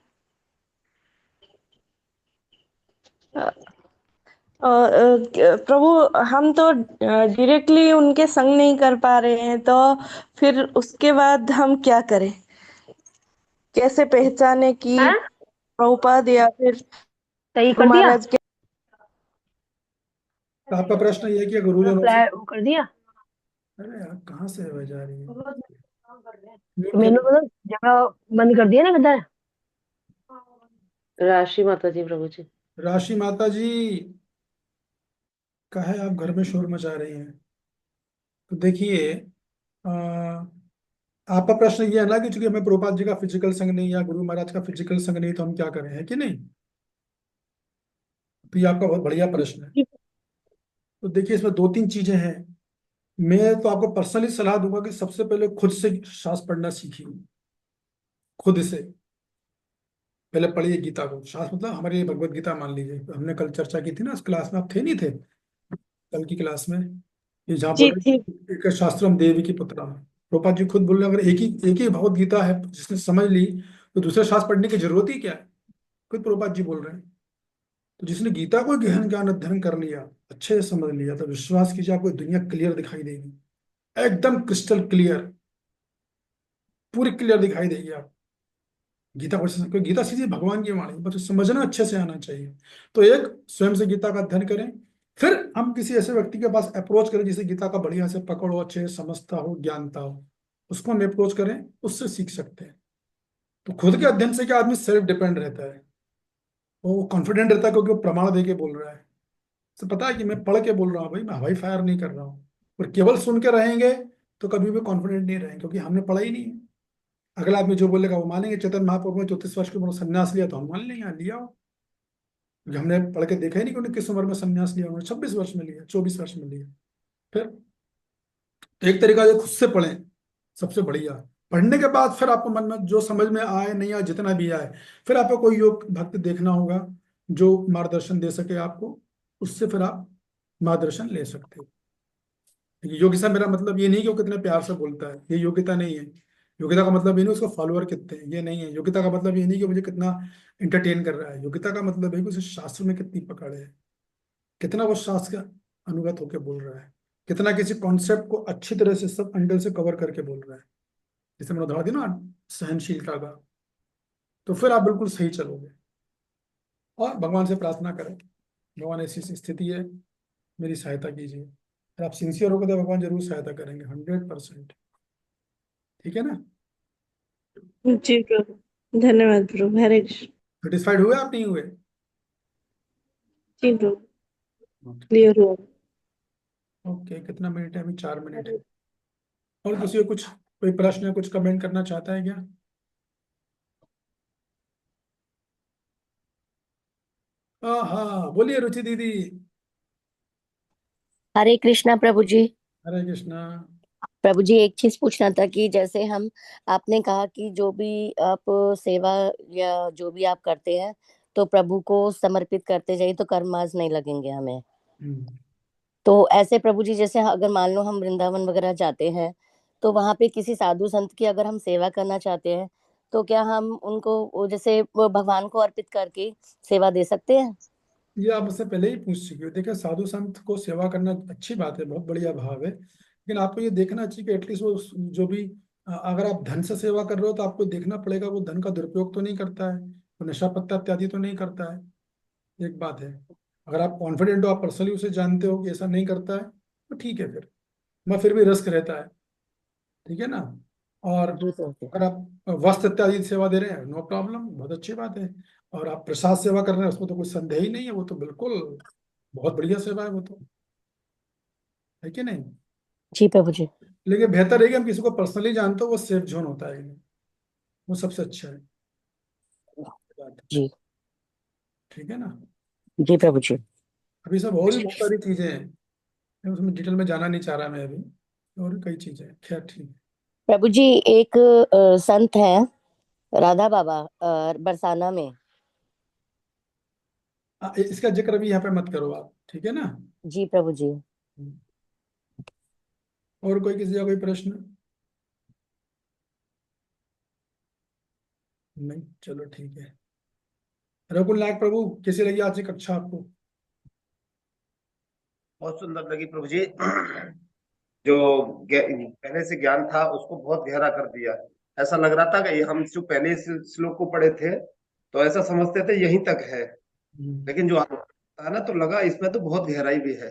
प्रभु हम तो डायरेक्टली उनके संग नहीं कर पा रहे हैं, तो फिर उसके बाद हम क्या करें? कैसे पहचाने कि हाँ प्रभुपाद या फिर सही गुरु कर दिया। महाराज के? तो आपका प्रश्न ये है कि गुरुजनों से, अप्लाई वो कर दिया। अरे यार कहाँ से आवाज जा रही है, तो म्यूट मैंने करके। मतलब जगह बंद कर दिया ना किधर। राशि माता जी प्रभु जी। राशि माता जी, का है आप घर में शोर मचा रही हैं। तो देखिए, अ, आपका प्रश्न ये है ना कि चूंकि हमें प्रभुपाद जी का फिजिकल संग नहीं या गुरु महाराज का फिजिकल संग नहीं, तो हम क्या करें, है कि नहीं? तो ये आपका बहुत बढ़िया प्रश्न है। तो देखिए, इसमें दो तीन चीजें हैं। मैं तो आपको पर्सनली सलाह दूंगा कि सबसे पहले खुद से शास्त्र पढ़ना सीखिए, खुद से। पहले पढ़िए गीता को, शास्त्र मतलब हमारी भगवत गीता मान लीजिए, तो हमने कल चर्चा की थी ना, उस क्लास में आप थे नहीं थे, कल की क्लास में, ये जहाँ बोल जी रहे जी। हैं, एक शास्त्रम देवी की पुत्रा, प्रोपा जी खुद बोल रहे हैं, अगर एक ही भगवत गीता है जिसने समझ ली, तो दूसरे शास्त्र पढ़ने की जरूरत ही क्या है, खुद प्रोपात जी बोल रहे हैं। तो जिसने गीता को गहन ज्ञान अध्ययन कर लिया, अच्छे से समझ लिया, तो विश्वास कीजिए आपको दुनिया क्लियर दिखाई देगी, एकदम क्रिस्टल क्लियर, पूरी क्लियर दिखाई देगी आप। गीता को कोई गीता सीधी भगवान की वाणी, बस समझना अच्छे से आना चाहिए। तो एक, स्वयं से गीता का अध्ययन करें, फिर हम किसी ऐसे व्यक्ति के पास अप्रोच करें जिसे गीता का बढ़िया से पकड़ हो, अच्छे से समझता हो, ज्ञानता हो, उसको हम अप्रोच करें, उससे सीख सकते हैं। तो खुद के अध्ययन से क्या, आदमी सेल्फ डिपेंड रहता है, वो कॉन्फिडेंट रहता है, क्योंकि वो प्रमाण दे के बोल रहा है, तो पता है कि मैं पढ़ के बोल रहा हूँ भाई, मैं हवाई फायर नहीं कर रहा हूँ। और केवल सुन के रहेंगे तो कभी भी कॉन्फिडेंट नहीं रहेंगे, क्योंकि हमने पढ़ा ही नहीं है। अगला आदमी जो बोलेगा वो मानेंगे। चैतन्य महाप्रभु ने 34 वर्ष की उम्र में संन्यास लिया, तो हम मान लेंगे, हाँ, लिया हो। क्योंकि हमने पढ़ के देखा ही नहीं कि उन्होंने किस उम्र में संन्यास लिया। उन्होंने 26 वर्ष में लिया, 24 वर्ष में लिया। फिर तो एक तरीका है खुद से पढ़ें, सबसे बढ़िया। पढ़ने के बाद फिर आपको मन में जो समझ में आए, नहीं आए, जितना भी आए, फिर आपको कोई योग भक्त देखना होगा जो मार्गदर्शन दे सके आपको, उससे फिर आप मार्गदर्शन ले सकते हो। देखिए, योग्यता मेरा मतलब ये नहीं कि वो कितने प्यार से बोलता है, ये योग्यता नहीं है। योग्यता का मतलब ये नहीं उसका फॉलोअर कितने हैं, ये नहीं है। योग्यता का मतलब ये नहीं कि मुझे कितना एंटरटेन कर रहा है। योग्यता का मतलब है कि उसे शास्त्र में कितनी पकड़ है, कितना वो शास्त्र का अनुगत होकर बोल रहा है, कितना किसी कॉन्सेप्ट को अच्छी तरह से सब एंगल से कवर करके बोल रहा है। जैसे मैंने उदाहरण दिया ना सहनशीलता का, तो फिर आप बिल्कुल सही चलोगे। और भगवान से प्रार्थना करें, भगवान ऐसी ऐसी स्थिति है, मेरी सहायता कीजिए। अगर आप सिंसियर होगे तो भगवान जरूर सहायता करेंगे, 100%। ठीक है ना? जी प्रभु, धन्यवाद प्रभु। हरे कृष्ण। सेटिस्फाइड हुए आप, नहीं हुए? जी प्रभु, ओके, क्लियर हुआ। ओके। कितना मिनट है? अभी 4 मिनट है। और किसी को कुछ कोई प्रश्न या कुछ कमेंट करना चाहता है क्या? हाँ हाँ, बोलिए रुचि दीदी। हरे कृष्णा प्रभु जी। हरे कृष्णा। प्रभु जी, एक चीज पूछना था कि जैसे हम, आपने कहा कि जो भी आप सेवा या जो भी आप करते हैं तो प्रभु को समर्पित करते जाइए, तो कर्माज नहीं लगेंगे हमें। हम्म, तो ऐसे प्रभु जी, जैसे अगर मान लो हम वृंदावन वगैरह जाते हैं, तो वहां पे किसी साधु संत की अगर हम सेवा करना चाहते हैं, तो क्या हम उनको वो जैसे वो भगवान को अर्पित करके सेवा दे सकते हैं? ये आप मुझसे पहले ही पूछ चुके हो। देखिए, साधु संत को सेवा करना अच्छी बात है, बहुत बढ़िया भाव है, लेकिन आपको ये देखना चाहिए कि एटलीस्ट वो जो भी अगर आप धन से सेवा कर रहे हो तो आपको देखना पड़ेगा वो धन का दुरुपयोग तो नहीं करता है, वो नशा पत्ता इत्यादि तो नहीं करता है। एक बात है, अगर आप कॉन्फिडेंट हो, आप पर्सनली उसे जानते हो कि ऐसा नहीं करता है, तो ठीक है। फिर भी रिस्क रहता है, ठीक है ना? और जी प्रभु जी। अगर आप वस्त्र इत्यादि की सेवा दे रहे हैं, नो प्रॉब्लम, बहुत अच्छी बात है। और आप प्रसाद सेवा कर रहे हैं, उसमें तो कोई संदेह ही नहीं है, वो तो बिल्कुल बहुत बढ़िया सेवा है वो तो, है कि नहीं? जी प्रभु जी। लेकिन बेहतर है कि हम किसी को पर्सनली जानते हो, वो सेफ जोन होता है, वो सबसे अच्छा है। बात, जी। ठीक है ना? जी प्रभु जी। अभी सब और भी बहुत सारी चीजें हैं, मैं उसमें डिटेल में जाना नहीं चाह रहा मैं अभी। और भी कई चीजें हैं, खैर ठीक है। प्रभु जी, एक संत है राधा बाबा, बरसाना में। इसका जिक्र अभी यहाँ पे मत करो आप, ठीक है ना? जी प्रभु जी। और कोई किसी का कोई प्रश्न? नहीं, चलो ठीक है। रघुल नायक प्रभु, कैसी लगी आज की कक्षा आपको? बहुत सुंदर लगी प्रभु जी। जो पहले से ज्ञान था उसको बहुत गहरा कर दिया। ऐसा लग रहा था कि ये हम जो पहले इस श्लोक को पढ़े थे तो ऐसा समझते थे यहीं तक है, लेकिन जो आगे था ना तो लगा इसमें तो बहुत गहराई भी है।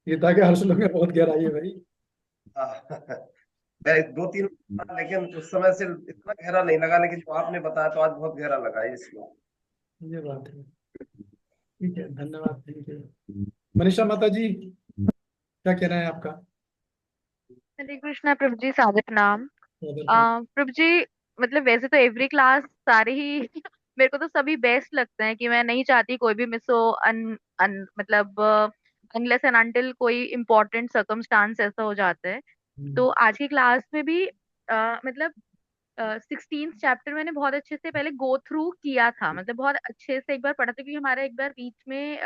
गीता के हर श्लोक में बहुत गहराई है भाई। मैं 2-3 लेकिन उस समय से इतना गहरा नहीं लगा, लेकिन जो आपने बताया तो आज बहुत गहरा लगा ये श्लोक। ये बात है। ठीक है, धन्यवाद, थैंक यू। मनीषा माता जी, क्या कहना है आपका? हरे कृष्णा प्रभु जी, सादर प्रणाम। वेलकम। प्रभु जी, मतलब वैसे तो एवरी क्लास सारे ही मेरे को तो सभी बेस्ट लगते हैं, कि मैं नहीं चाहती कोई भी मिस हो। मतलब अनलेस एंड अनटिल कोई इम्पोर्टेंट सर्कमस्टांस ऐसा हो जाता है। तो आज की क्लास में भी मतलब 16th चैप्टर मैंने बहुत अच्छे से पहले गो थ्रू किया था, मतलब बहुत अच्छे से एक बार पढ़ा था, क्योंकि हमारा एक बार बीच में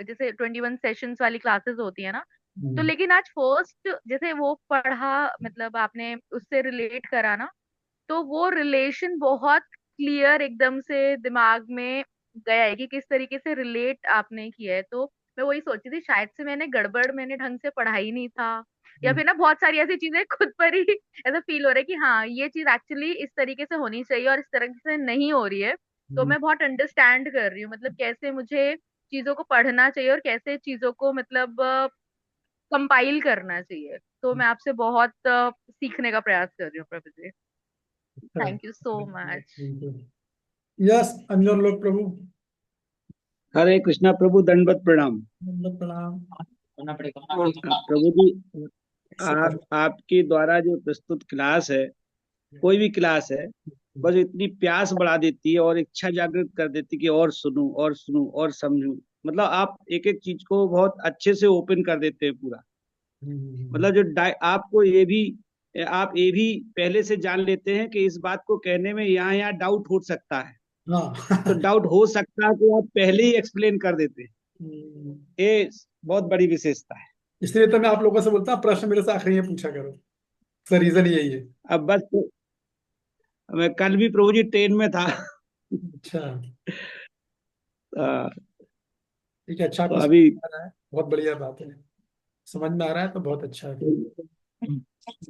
जैसे 21 सेशंस वाली क्लासेस होती है ना। तो लेकिन आज फर्स्ट जैसे वो पढ़ा, मतलब आपने उससे रिलेट करा ना, तो वो रिलेशन बहुत क्लियर एकदम से दिमाग में गया है कि किस तरीके से रिलेट आपने किया है। तो मैं वही सोची थी, शायद से मैंने ढंग से पढ़ा ही नहीं था, या फिर ना बहुत सारी ऐसी चीजें खुद पर ही ऐसा फील हो रहा है कि हाँ ये चीज एक्चुअली इस तरीके से होनी चाहिए और इस तरह से नहीं हो रही है। तो मैं बहुत अंडरस्टैंड कर रही हूँ, मतलब कैसे मुझे चीजों को पढ़ना चाहिए और कैसे चीजों को मतलब कंपाइल करना चाहिए। तो मैं आपसे बहुत सीखने का प्रयास कर रही हूँ प्रभु जी। Thank you so much. Yes, अन्य लोग प्रभु। हरे कृष्णा प्रभु, दंडवत प्रणाम। मतलब प्रणाम। प्रभु जी, आपके द्वारा जो प्रस्तुत क्लास है, कोई भी क्लास है, बस इतनी प्यास बढ़ा देती है और इच्छा जागृत कर देती है कि और सुनूं और सुनूं और समझूं। मतलब आप एक एक चीज को बहुत अच्छे से ओपन कर देते हैं पूरा। मतलब आप ये भी पहले से जान लेते हैं कि इस बात को कहने में यहाँ यहाँ डाउट हो सकता है, तो हाँ। डाउट हो सकता है तो आप पहले ही एक्सप्लेन कर देते हैं। ये बहुत बड़ी विशेषता है। इसलिए तो मैं आप लोगों से बोलता हूँ प्रश्न मेरे से आखिरी में पूछा करो, सर रीजन यही है। अब बस मैं कल भी प्रभु जी ट्रेन में था। अच्छा, अ, ठीक है, अच्छा, तो आपको समझ अभी आ रहा है, बहुत बढ़िया बात है। समझ में आ रहा है तो बहुत अच्छा है।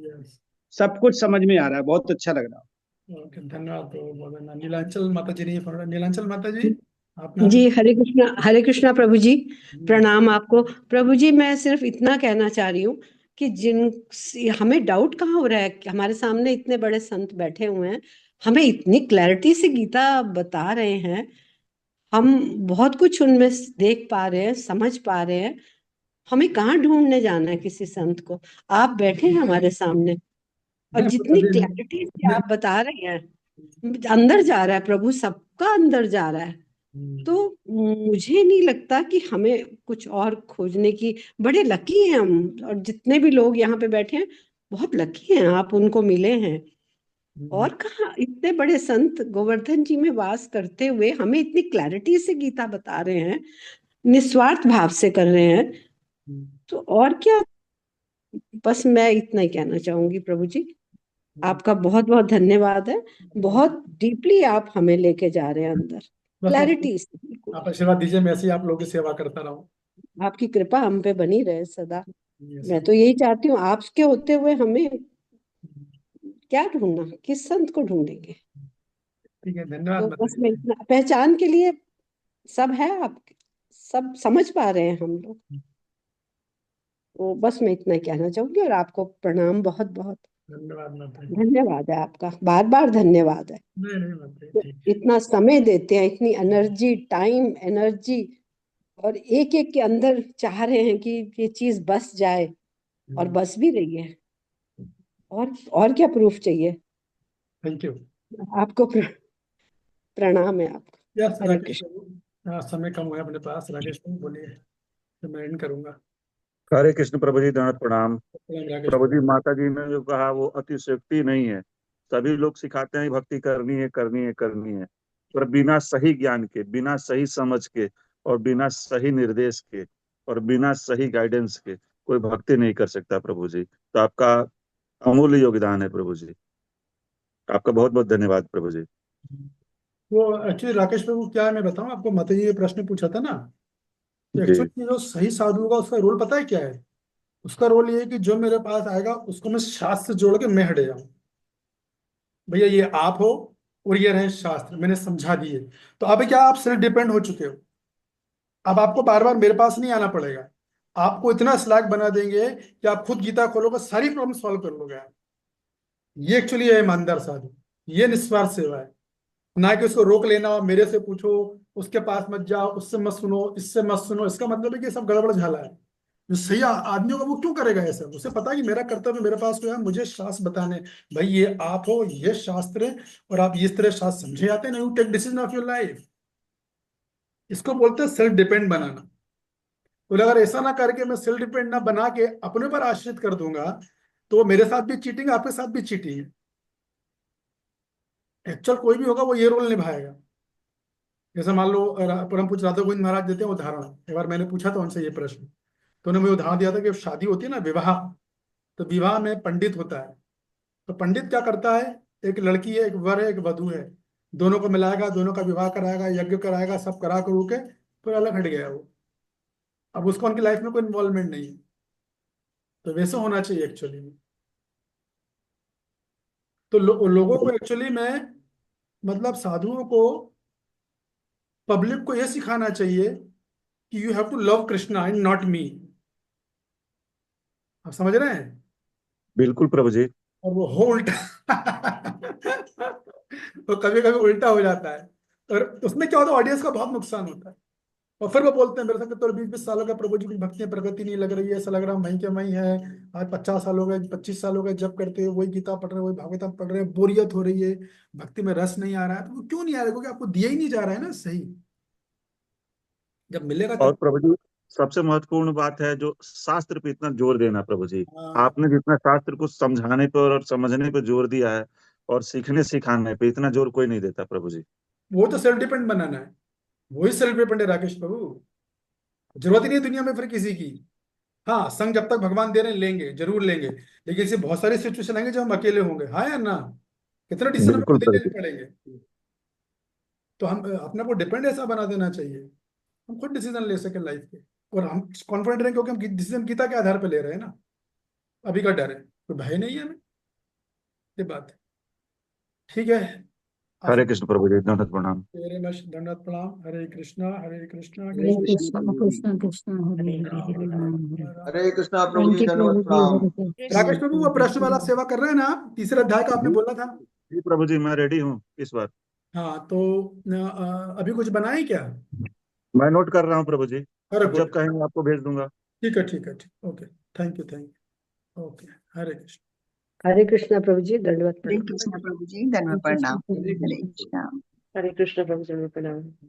यस, सब कुछ समझ में आ रहा है, बहुत अच्छा लग रहा ओके, धन्यवाद। तो बहुत धन्यवाद। नीलांचल माता जी नहीं फोन, नीलांचल माता जी आपने हाथ जी, उठाया। हरे कृष्णा प्रभु जी। हम्म, प्रणाम आपको। प्रभु जी, मैं सिर्फ इतना कहना चाह रही हूँ कि हमें डाउट कहाँ हो रहा है कि हमारे सामने इतने बड़े संत बैठे हुए हैं, हमें इतनी क्लैरिटी से गीता बता रहे हैं, हम बहुत कुछ उनमें देख पा रहे हैं, समझ पा रहे हैं। हमें कहाँ ढूंढने जाना है किसी संत को? आप बैठे हैं हमारे सामने और मैं जितनी अभी क्लैरिटी से मैं आप बता रहे हैं, अंदर जा रहा है प्रभु, सबका अंदर जा रहा है। तो मुझे नहीं लगता कि हमें कुछ और खोजने की, बड़े लकी हैं हम, और जितने भी लोग यहाँ पे बैठे हैं बहुत लकी हैं, आप उनको मिले हैं। और कहाँ इतने बड़े संत गोवर्धन जी में वास करते हुए हमें इतनी क्लैरिटी से गीता बता रहे हैं, निस्वार्थ भाव से कर रहे हैं, तो और क्या। बस मैं इतना ही कहना चाहूंगी प्रभु जी। आपका बहुत बहुत धन्यवाद है। बहुत डीपली आप हमें लेके जा रहे हैं अंदर, बस क्लैरिटी से बिल्कुल। आप आशीर्वाद दीजिए, मैं ऐसे ही आप लोगों की सेवा करता रहूं। आपकी कृपा हम पे बनी रहे सदा। यस, मैं तो यही चाहती हूँ, आपके होते हुए हमें क्या ढूंढना, किस संत को ढूंढेंगे? ठीक है, धन्यवाद तो माता बस मैं जी। इतना, पहचान के लिए सब है, आप सब समझ पा रहे हैं हम लोग। तो बस मैं इतना ही कहना चाहूंगी, और आपको प्रणाम, बहुत बहुत धन्यवाद माता जी। धन्यवाद है आपका, बार बार धन्यवाद है। नहीं नहीं माता जी, तो ठीक है। इतना समय देते हैं, इतनी एनर्जी, टाइम, एनर्जी, और एक एक के अंदर चाह रहे हैं कि ये चीज बस जाए, और बस भी रही है। और क्या प्रूफ चाहिए? Thank you. आपको प्रणाम है आपको। यस हरे राकेश कृष्ण। बाबू, समय कम हुआ है अपने पास। राकेश बाबू बोलिए, तो मैं एंड करूंगा। हरे कृष्ण प्रभु जी, दंड प्रणाम। प्रणाम राकेश प्रभु बाबू। जी, माता जी ने जो कहा वो अतिशयोक्ति नहीं है। सभी लोग सिखाते हैं भक्ति करनी है, करनी है, करनी है, पर बिना सही ज्ञान के, बिना सही समझ के, और बिना सही निर्देश के, और बिना सही गाइडेंस के कोई भक्ति नहीं कर सकता प्रभु जी। तो आपका अमूल्य योगदान है प्रभु जी। आपका बहुत बहुत धन्यवाद प्रभु जी। वो एक्चुअली राकेश बाबू क्या है, मैं बताऊं आपको, माता जी ये प्रश्न पूछा था ना, तो जी। एक्चुअली जो सही साधु का उसका रोल पता है क्या है? उसका रोल ये है कि जो मेरे पास आएगा उसको मैं शास्त्र से जोड़ के मैं हटे जाऊं। भैया ये आप हो और ये रहे शास्त्र, मैंने समझा दिए। तो अब क्या, आप सेल्फ डिपेंड हो चुके हो। अब आपको बार बार मेरे पास नहीं आना पड़ेगा। आपको इतना स्लैक बना देंगे कि आप खुद गीता खोलोगे, सारी प्रॉब्लम सॉल्व कर लोगे आप। ये एक्चुअली है ईमानदार साधु, ये निस्वार्थ सेवा है। ना कि उसको रोक लेना, मेरे से पूछो, उसके पास मत जाओ, उससे मत सुनो, इससे मत सुनो, इसका मतलब है कि ये सब गड़बड़ झाला है। जो सही आदमी होगा वो क्यों करेगा ऐसा? उसे पता है कि मेरा कर्तव्य मेरे पास तो है, मुझे शास्त्र बताने। भाई ये आप हो, ये शास्त्र है, और आप इस तरह शास्त्र समझे जाते हैं ना, you take decision of your life. इसको बोलते हैं सेल्फ डिपेंड बनाना। तो अगर ऐसा ना करके मैं सेल्फ डिपेंड ना बना के अपने पर आश्रित कर दूंगा, तो वो मेरे साथ भी चीटिंग, आपके साथ भी चीटिंग है। एक्चुअल कोई भी होगा वो ये रोल निभाएगा। जैसे मान लो परम पूज्य राधा गोविंद महाराज देते हैं उदाहरण। एक बार मैंने पूछा था उनसे ये प्रश्न, तो उन्होंने मुझे उदाहरण दिया था कि जब शादी होती है ना, विवाह, तो विवाह में पंडित होता है। तो पंडित क्या करता है, एक लड़की है, एक वर है, एक वधू है, दोनों को मिलाएगा, दोनों का विवाह कराएगा, यज्ञ कराएगा, सब करा करू के फिर अलग हट गया वो। अब उसको उनकी लाइफ में कोई इन्वॉल्वमेंट नहीं है। तो वैसे होना चाहिए एक्चुअली में। तो लोगों को एक्चुअली में, मतलब साधुओं को, पब्लिक को यह सिखाना चाहिए कि you have to love Krishna and not me. आप समझ रहे हैं? बिल्कुल प्रभु जी। और वो हो उल्टा। वो कभी कभी उल्टा हो जाता है, और उसमें क्या होता है, ऑडियंस का बहुत नुकसान होता है। और फिर वो बोलते हैं मेरे साथ तो 20-20 सालों का प्रभु जी की भक्ति में प्रगति नहीं लग रही है, ऐसा लग रहा है वहीं के वहीं है। आज 50 साल हो गए, 25 साल हो गए, जब करते हो वही गीता पढ़ रहे हो, वही भागवतम पढ़ रहे हो, बोरियत हो रही है, भक्ति में रस नहीं आ रहा है। तो वो क्यों नहीं आ रहा है? क्योंकि आपको दिया ही नहीं जा रहा है ना सही। जब मिलेगा और तब। प्रभु जी सबसे महत्वपूर्ण बात है जो शास्त्र पे इतना जोर देना प्रभु जी। हाँ, आपने जितना शास्त्र को समझाने पर और समझने पर जोर दिया है और सीखने सिखाने पे इतना जोर कोई नहीं देता प्रभु जी। वो तो सेल्फ डिपेंड बनाना है, वही सेल्फ डिपेंड है राकेश प्रभु। जरूरत ही नहीं है दुनिया में फिर किसी की। हाँ, संग जब तक भगवान दे रहे हैं लेंगे, जरूर लेंगे, लेकिन ऐसी बहुत सारी सिचुएशन आएंगे जब हम अकेले होंगे, हाँ या ना? कितना डिसीजन हमें बिल्कुल खुद ही प्रभु लेने जी। पड़ेंगे। तो हम अपने को डिपेंड ऐसा बना देना चाहिए, हम खुद डिसीजन ले सके लाइफ के। और हम कॉन्फिडेंट रहें क्योंकि हम डिसीजन गीता के आधार पर ले रहे हैं ना। अभी का डर है, कोई भय नहीं है हमें, ये बात है। ठीक है। आप हरे कृष्ण प्रभु जी, दंडवत प्रणाम। मेरे में दंडवत प्रणाम। हरे कृष्णा हरे कृष्णा हरे कृष्ण कृष्ण कृष्ण प्रभु जी। कृष्ण कृष्ण हरे हरे राम हरे राम राम हरे। राम। हरे कृष्णा प्रभु थैंक जी, यू धन्यवाद, प्रभु जी, प्रणाम। हरे राकेश प्रभु, वो प्रश्न वाला कृष्ण। सेवा कर रहे हैं ना आप? तीसरे अध्याय का आपने जी बोला था। जी प्रभु जी, मैं रेडी हूँ इस बार। हाँ, तो अभी कुछ बनाए क्या? मैं नोट कर रहा हूँ प्रभु जी, अरे आप जब गुड। कहेंगे आपको भेज दूंगा। ठीक है ठीक है ठीक, ओके। Thank you. ओके। हरे कृष्ण। हरे कृष्णा प्रभु जी, दंडवत हरे प्रणाम। कृष्ण प्रभु जी, धन्यवाद, कृष्ण प्रणाम। प्रभु हरे जी। कृष्णा। हरे कृष्ण प्रभु जी, प्रणाम।